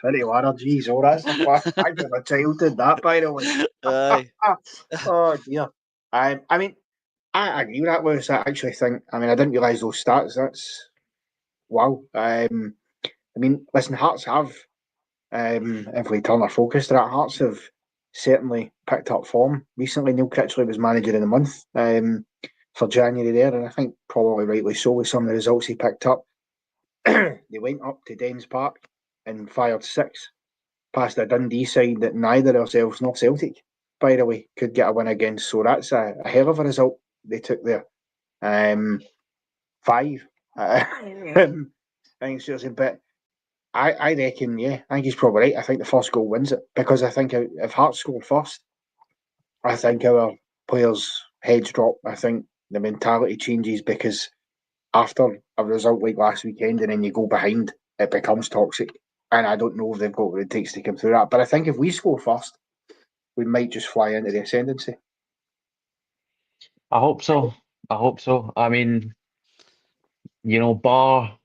winner, jeez, oh, that's a flashback of my childhood, that, by the way. Aye. Oh, dear. I mean, I agree with that, Lewis. I actually think, I didn't realise those stats. That's, wow. I mean, listen, Hearts have, if we turn our focus to that, Hearts have certainly picked up form recently. Neil Critchley was manager of the month for January there, and I think probably rightly so with some of the results he picked up. They went up to Dens Park and fired 6 past a Dundee side that neither ourselves nor Celtic, by the way, could get a win against. So that's a hell of a result they took there. 5. I think seriously, but I reckon, I think he's probably right. I think the first goal wins it, because I think if Hearts score first, I think our players' heads drop. I think the mentality changes, because after a result like last weekend and then you go behind, it becomes toxic. And I don't know if they've got what it takes to come through that. But I think if we score first, we might just fly into the ascendancy. I hope so. I mean, bar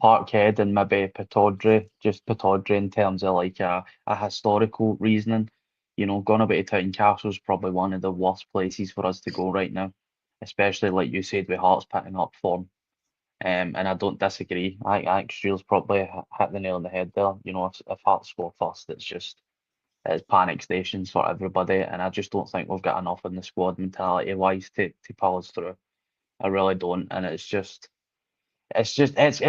Parkhead and maybe Pittodrie in terms of like a historical reasoning. Going about to Tynecastle is probably one of the worst places for us to go right now, especially like you said with Hearts picking up form. And I don't disagree. I think Steele's probably hit the nail on the head there. If Hearts score first, it's panic stations for everybody, and I just don't think we've got enough in the squad mentality wise to pull us through. I really don't, and it's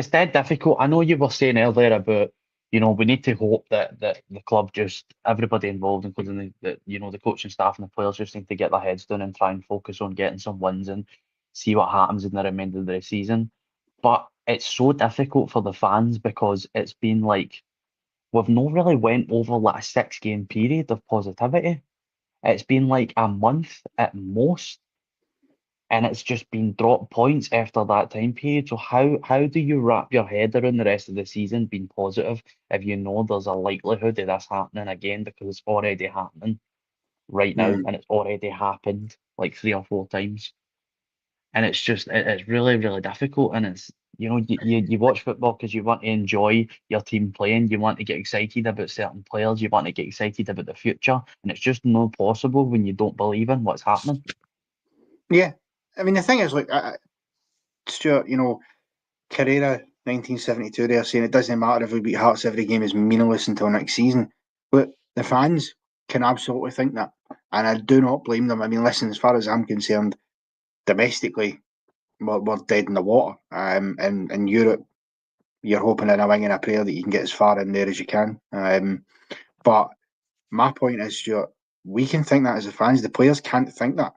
dead difficult. I know you were saying earlier about, we need to hope that the club, just everybody involved, including the coaching staff and the players, just need to get their heads down and try and focus on getting some wins and see what happens in the remainder of the season. But it's so difficult for the fans, because it's been like we've not really went over like a 6-game period of positivity. It's been like a month at most, and it's just been drop points after that time period. So how do you wrap your head around the rest of the season being positive if you know there's a likelihood of this happening again, because it's already happening right now, and it's already happened like 3 or 4 times, and it's really, really difficult. And it's you watch football because you want to enjoy your team playing, you want to get excited about certain players, you want to get excited about the future, and it's just not possible when you don't believe in what's happening. Yeah, I mean, the thing is, like, Stuart, Carrera 1972, they're saying it doesn't matter if we beat Hearts every game is meaningless until next season. But the fans can absolutely think that, and I do not blame them. I mean, listen, as far as I'm concerned, domestically, we're dead in the water. In Europe, you're hoping in a wing and a prayer that you can get as far in there as you can. But my point is, Stuart, we can think that as the fans. The players can't think that.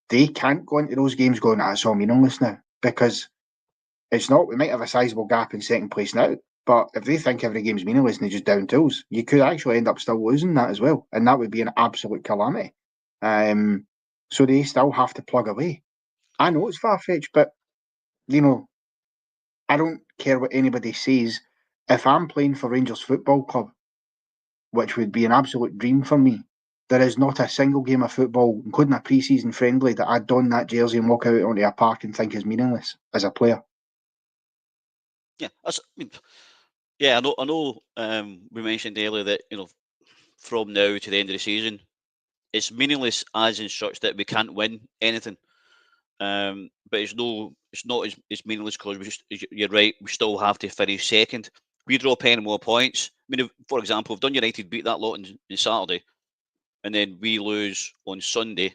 They can't go into those games going, it's all meaningless now, because it's not. We might have a sizable gap in second place now, but if they think every game's meaningless and they just down tools, you could actually end up still losing that as well, and that would be an absolute calamity. So they still have to plug away. I know it's far-fetched, but, I don't care what anybody says. If I'm playing for Rangers Football Club, which would be an absolute dream for me, there is not a single game of football, including a pre-season friendly, that I'd don that jersey and walk out onto a park and think is meaningless as a player. Yeah, I know. We mentioned earlier that from now to the end of the season, it's meaningless as in such that we can't win anything. But it's not as meaningless because you're right. We still have to finish second. We draw 10 more points. I mean, for example, if Dun United beat that lot on Saturday, and then we lose on Sunday,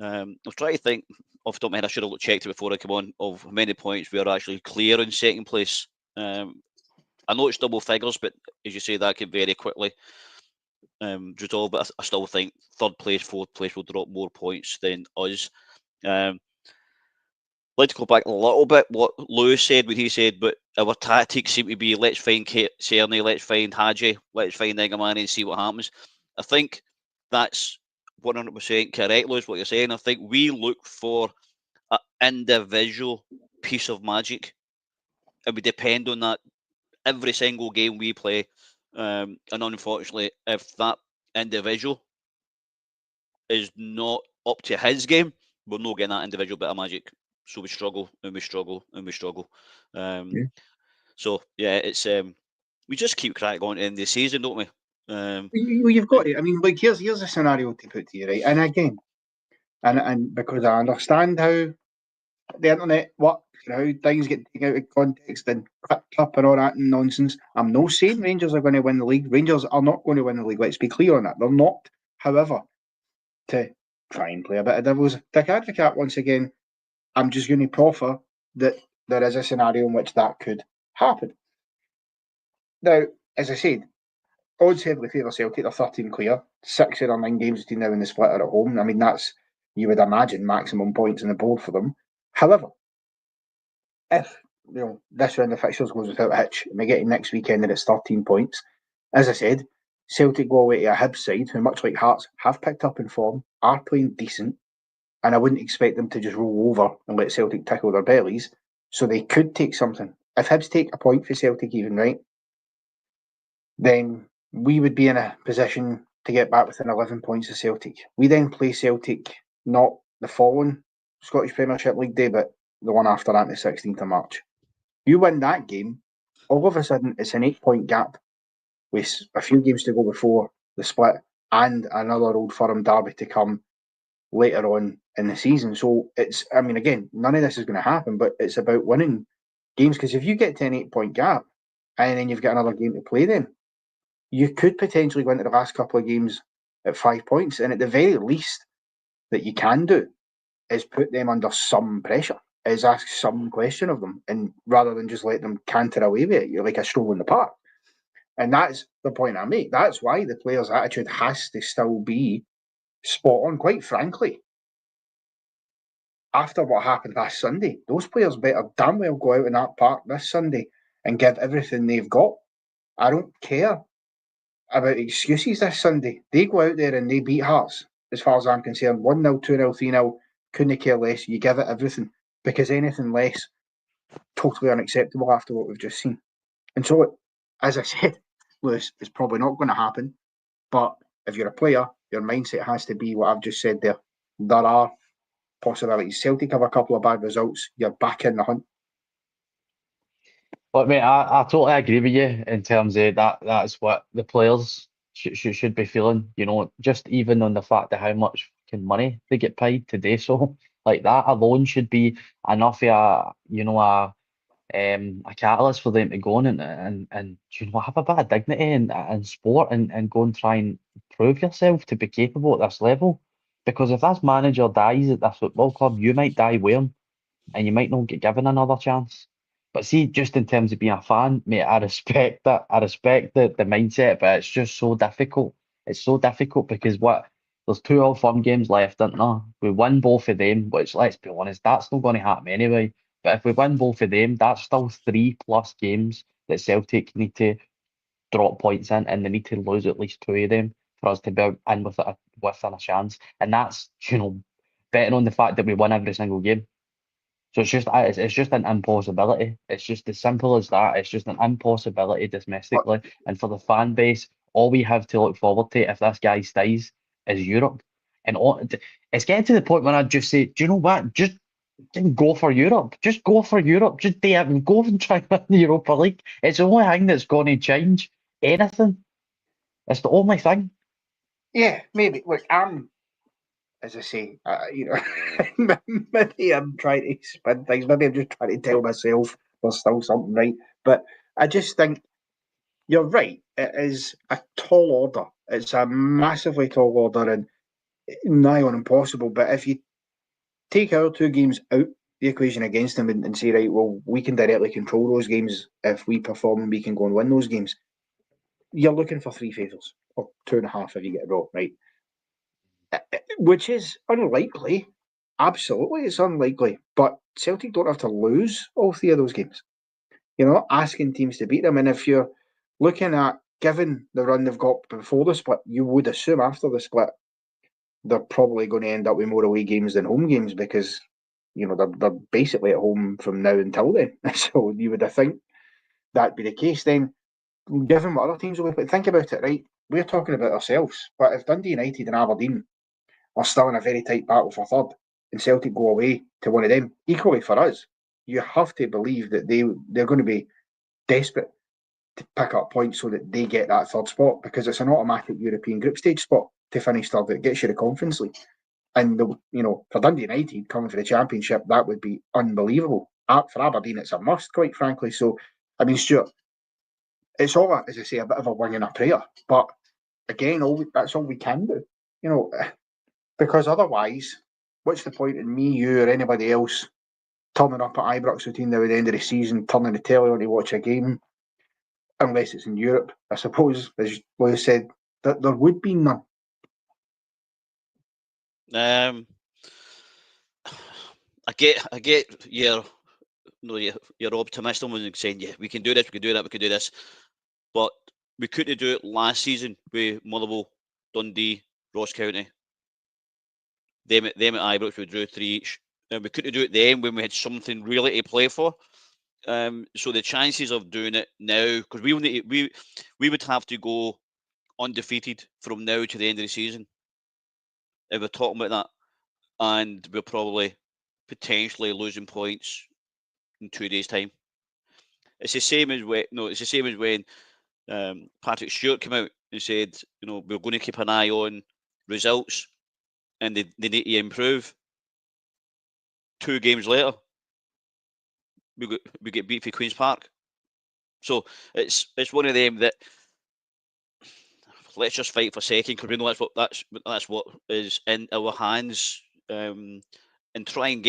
I was trying to think off the top of my head. I should have checked it before I came on of how many points we are actually clear in second place. I know it's double figures, but as you say, that could vary quickly. Resolve, but I still think third place, fourth place will drop more points than us. I'd like to go back a little bit what Lewis said when he said, but our tactics seem to be let's find Cerny, let's find Hadji, let's find Ingamani and see what happens. I think that's 100% correct, Lewis, what you're saying. I think we look for an individual piece of magic, and we depend on that every single game we play. And unfortunately, if that individual is not up to his game, we're not getting that individual bit of magic. So we struggle and we struggle and we struggle. So yeah, it's we just keep cracking on to the end of the season, don't we? You've got it. I mean, like here's a scenario to put to you, right? And again, and because I understand how the internet works, how things get taken out of context and clipped up and all that nonsense. I'm not saying Rangers are going to win the league. Rangers are not going to win the league. Let's be clear on that. They're not. However, to try and play a bit of devil's advocate once again, I'm just going to proffer that there is a scenario in which that could happen. Now, as I said, odds heavily favour Celtic. They're 13 clear. 6 of their 9 games between now and the split are at home. I mean, that's, you would imagine, maximum points on the board for them. However, if this round of fixtures goes without a hitch and we get to next weekend and it's 13 points, as I said, Celtic go away to a Hibs side who, much like Hearts, have picked up in form, are playing decent, and I wouldn't expect them to just roll over and let Celtic tickle their bellies. So they could take something. If Hibs take a point for Celtic even, right, then we would be in a position to get back within 11 points of Celtic. We then play Celtic not the following Scottish Premiership League day, but the one after that, the 16th of March. You win that game, all of a sudden it's an 8-point gap with a few games to go before the split and another Old Firm derby to come later on in the season. So it's, I mean, again, none of this is going to happen, but it's about winning games, because if you get to an 8-point gap and then you've got another game to play, then you could potentially go into the last couple of games at 5 points. And at the very least that you can do is put them under some pressure, is ask some question of them, and rather than just let them canter away with it, you're like a stroll in the park. And that's the point I make. That's why the players' attitude has to still be spot on. Quite frankly, after what happened last Sunday, those players better damn well go out in that park this Sunday and give everything they've got. I don't care about excuses this Sunday. They go out there and they beat Hearts, as far as I'm concerned. 1-0, 2-0, 3-0, couldn't care less. You give it everything, because anything less, totally unacceptable after what we've just seen. And so, as I said, Lewis, it's probably not going to happen. But if you're a player, your mindset has to be what I've just said there. There are possibilities. Celtic have a couple of bad results. You're back in the hunt. But mate, I totally agree with you in terms of that. That's what the players should be feeling. You know, just even on the fact of how much money they get paid today. So like that alone should be enough of a catalyst for them to go on and have a bit of dignity in sport and go and try and prove yourself to be capable at this level. Because if this manager dies at this football club, you might die with him and you might not get given another chance. But see, just in terms of being a fan, mate, I respect that. I respect the mindset, but it's just so difficult. It's so difficult because there's 2 All Firm games left, isn't there? We win both of them, which, let's be honest, that's not going to happen anyway. But if we win both of them, that's still 3+ games that Celtic need to drop points in, and they need to lose at least 2 of them for us to be in within a chance. And that's, betting on the fact that we win every single game. So it's just an impossibility. It's just as simple as that. It's just an impossibility domestically. And for the fan base, all we have to look forward to if this guy stays is Europe. And it's getting to the point where I just say, do you know what? Just go for Europe. Just go for Europe. Just do it and go and try and win the Europa League. It's the only thing that's going to change anything. It's the only thing. Yeah, maybe. Look, as I say, maybe I'm trying to spin things. Maybe I'm just trying to tell myself there's still something right. But I just think you're right. It is a tall order. It's a massively tall order. And nigh on impossible. But if you take our 2 games out the equation against them and say, right, well, we can directly control those games if we perform and we can go and win those games, you're looking for 3 favours, or 2.5 if you get a draw, right? Which is unlikely. Absolutely, it's unlikely. But Celtic don't have to lose all 3 of those games. You're not asking teams to beat them. And if you're looking at, given the run they've got before the split, you would assume after the split, they're probably going to end up with more away games than home games because, they're basically at home from now until then. So you would think that'd be the case. Then, given what other teams will be, but think about it, right? We're talking about ourselves. But if Dundee United and Aberdeen are still in a very tight battle for third and Celtic go away to one of them, equally for us, you have to believe that they're going to be desperate to pick up points so that they get that third spot because it's an automatic European group stage spot to finish third. It gets you the Conference League. And, for Dundee United coming for the Championship, that would be unbelievable. For Aberdeen, it's a must, quite frankly. So, I mean, Stuart, it's all, as I say, a bit of a wing and a prayer. But, again, that's all we can do. Because otherwise, what's the point in me, you, or anybody else turning up at Ibrox routine now at the end of the season, turning the telly on to watch a game, unless it's in Europe, I suppose, as Lewis said, that there would be none. I get your optimism when saying, yeah, we can do this, we can do that, we can do this. But we couldn't do it last season with Motherwell, Dundee, Ross County. Them at Ibrox, we drew 3 each. And we couldn't do it then when we had something really to play for. So the chances of doing it now, because we would have to go undefeated from now to the end of the season. If we're talking about that, and we're probably potentially losing points in 2 days' time. It's the same as when Patrick Stewart came out and said, we're going to keep an eye on results, and they need to improve. 2 games later, we get beat for Queen's Park. So it's one of them that let's just fight for second because we know that's what is in our hands, and try and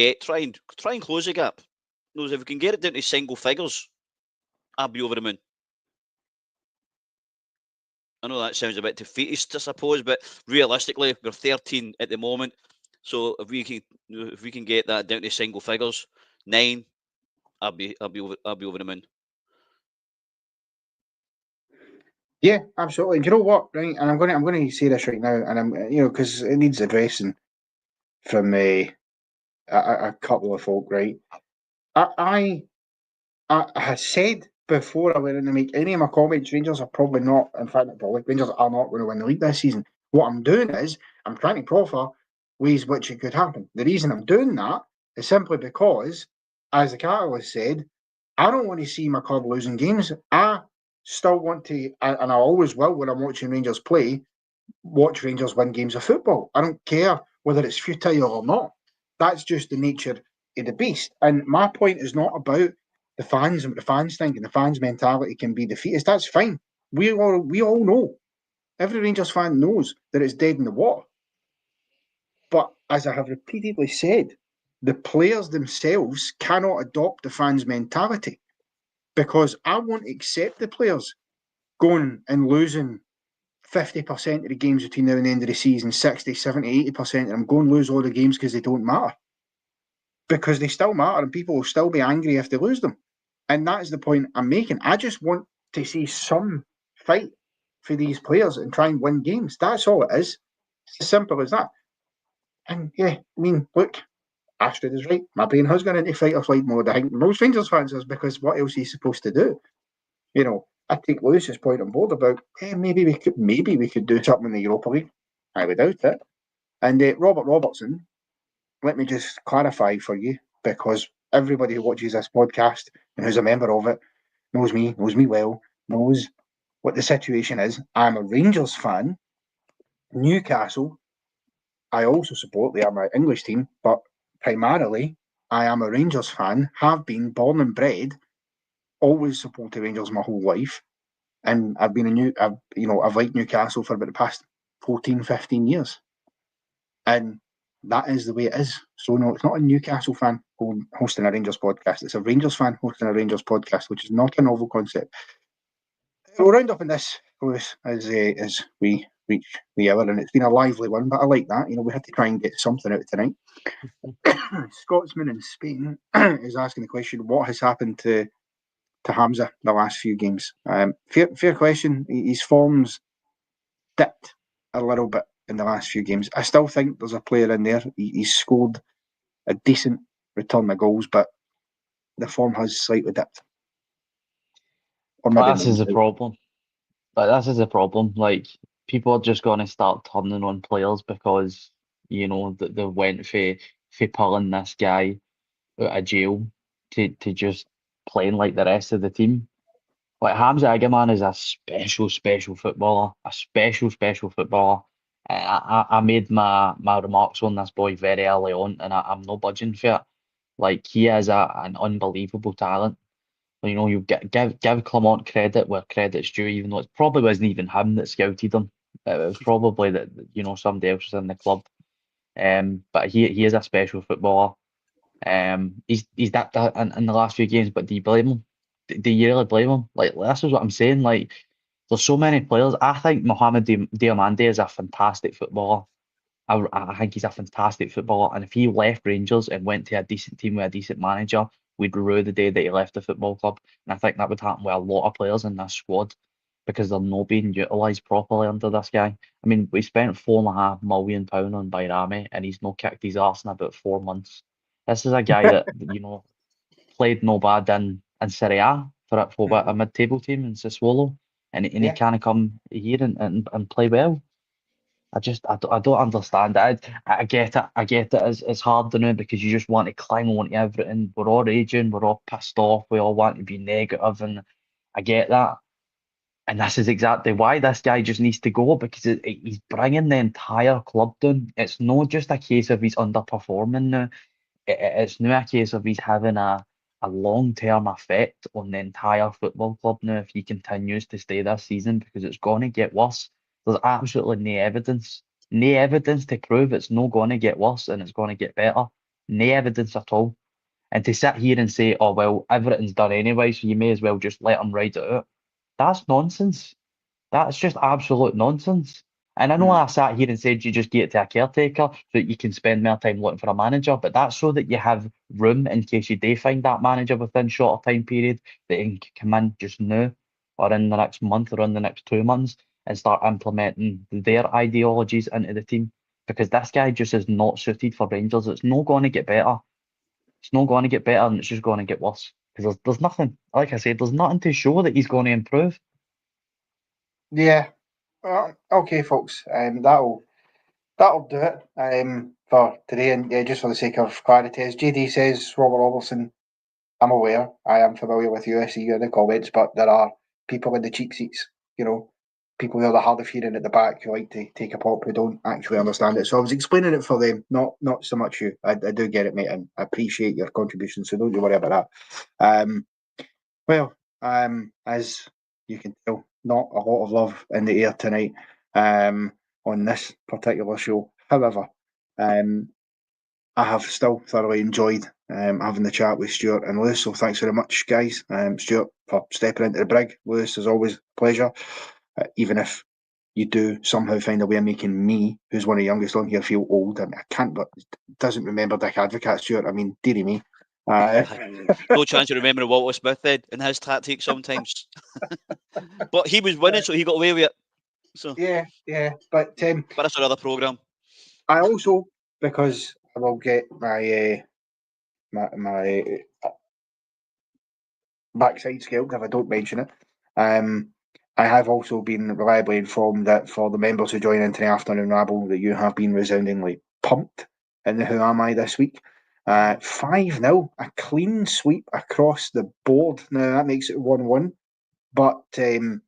close the gap. If we can get it down to single figures, I'll be over the moon. I know that sounds a bit defeatist, I suppose, but realistically, we're 13 at the moment. So if we can get that down to single figures, 9, I'll be over the moon. Yeah, absolutely. Do you know what? Right, and I'm going to say this right now, and I'm because it needs addressing from a couple of folk, right? I had said before I went in to make any of my comments, Rangers are probably not. In fact, Rangers are not going to win the league this season. What I'm doing is I'm trying to proffer ways which it could happen. The reason I'm doing that is simply because, as the Catalyst said, I don't want to see my club losing games. I still want to, and I always will when I'm watching Rangers play, watch Rangers win games of football. I don't care whether it's futile or not. That's just the nature of the beast. And my point is not about the fans and what the fans think and the fans' mentality can be defeatist. That's fine. We all know. Every Rangers fan knows that it's dead in the water. But as I have repeatedly said, the players themselves cannot adopt the fans' mentality because I won't accept the players going and losing 50% of the games between now and the end of the season, 60, 70, 80%, and I'm going to lose all the games because they don't matter. Because they still matter and people will still be angry if they lose them. And that is the point I'm making. I just want to see some fight for these players and try and win games. That's all it is. It's as simple as that. And yeah, I mean, look, Astrid is right. My brain has gone into fight or flight mode. I think most Rangers fans is because what else are you supposed to do? I take Lewis's point on board about maybe we could do something in the Europa League. I would doubt it. And Robert Robertson, let me just clarify for you, because everybody who watches this podcast and who's a member of it knows me well, knows what the situation is. I'm a Rangers fan. Newcastle, I also support. They are my English team, but primarily I am a Rangers fan, have been born and bred, always supported Rangers my whole life. And I've liked Newcastle for about the past 14, 15 years. And that is the way it is. So no, it's not a Newcastle fan hosting a Rangers podcast. It's a Rangers fan hosting a Rangers podcast, which is not a novel concept. We'll round up in this, Lewis, as we reach the hour, and it's been a lively one, but I like that. We had to try and get something out tonight. Scotsman in Spain is asking the question, what has happened to Hamza the last few games? Fair question. His form's dipped a little bit in the last few games. I still think there's a player in there. He's scored a decent return of goals, but the form has slightly dipped. Or maybe This is the problem. This is the problem. Like, people are just going to start turning on players because, that they went for pulling this guy out of jail to just playing like the rest of the team. Like, Hamza Agaman is a special footballer, a special footballer. I made my remarks on this boy very early on, and I'm not budging for it. Like, he is an unbelievable talent. You give Clement credit where credit's due, even though it probably wasn't even him that scouted him. It was probably that somebody else was in the club. But he is a special footballer. He's that in the last few games, but do you blame him? Do you really blame him? Like, this is what I'm saying. Like, there's so many players. I think Mohamed Diomande is a fantastic footballer. I think he's a fantastic footballer, and if he left Rangers and went to a decent team with a decent manager, we'd rue the day that he left the football club. And I think that would happen with a lot of players in this squad because they're not being utilised properly under this guy. I mean, we spent £4.5 million on Bayrami, and he's not kicked his arse in about 4 months. This is a guy that played no bad in Serie A for a mid-table team in Sassuolo, and he can't come here and play well. I don't understand it. I get it. It's hard to know because you just want to cling on to everything. We're all raging. We're all pissed off. We all want to be negative, and I get that. And this is exactly why this guy just needs to go because he's bringing the entire club down. It's not just a case of he's underperforming now. It's now a case of he's having a long-term effect on the entire football club now if he continues to stay this season because it's going to get worse. There's absolutely no evidence to prove it's not going to get worse and it's going to get better. No evidence at all. And to sit here and say, oh, well, everything's done anyway, so you may as well just let him ride it out. That's nonsense. That's just absolute nonsense. And I know I sat here and said you just get it to a caretaker so that you can spend more time looking for a manager, but that's so that you have room in case you do find that manager within shorter time period that can come in just now or in the next month or in the next 2 months and start implementing their ideologies into the team. Because this guy just is not suited for Rangers. It's not going to get better. It's not going to get better and it's just going to get worse. Because there's nothing, like I said, there's nothing to show that he's going to improve. Yeah. Okay, folks. That'll do it for today. And just for the sake of clarity, as JD says, Robert Robertson, I'm aware, I am familiar with you. I see you in the comments, but there are people in the cheap seats, people who are the hard of hearing at the back who like to take a pop who don't actually understand it. So I was explaining it for them, not so much you. I do get it, mate, and I appreciate your contribution, so don't you worry about that. As you can tell, not a lot of love in the air tonight on this particular show. However, I have still thoroughly enjoyed having the chat with Stuart and Lewis, so thanks very much, guys. Stuart, for stepping into the brig. Lewis, as always, a pleasure. Even if you do somehow find a way of making me, who's one of the youngest on here, feel old. I mean, I can't, but doesn't remember Dick Advocaat, Stuart. I mean, dearie me. No chance of remembering Walter Smith then and his tactics sometimes. But he was winning, so he got away with it. So yeah, but that's another programme. I also, because I will get my backside scaled if I don't mention it. I have also been reliably informed that for the members who join into the afternoon rabble, that you have been resoundingly pumped in the Who Am I this week. 5-0, a clean sweep across the board. Now that makes it 1-1, but dearie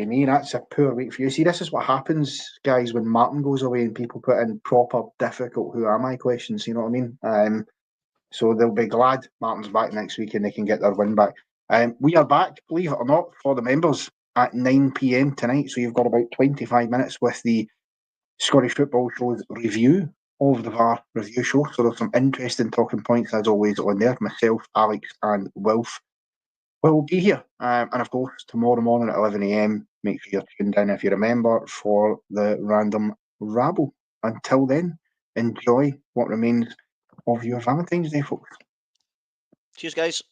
me, that's a poor week for you. See, this is what happens, guys, when Martin goes away and people put in proper difficult Who Am I questions. You know what I mean? So they'll be glad Martin's back next week and they can get their win back. We are back, believe it or not, for the members at 9 p.m. tonight. So you've got about 25 minutes with the Scottish Football Show's review of the VAR review show. So there's some interesting talking points as always on there. Myself, Alex, and Wilf will be here. And of course, tomorrow morning at 11 a.m, make sure you're tuned in if you remember for the random rabble. Until then, enjoy what remains of your Valentine's Day, folks. Cheers, guys.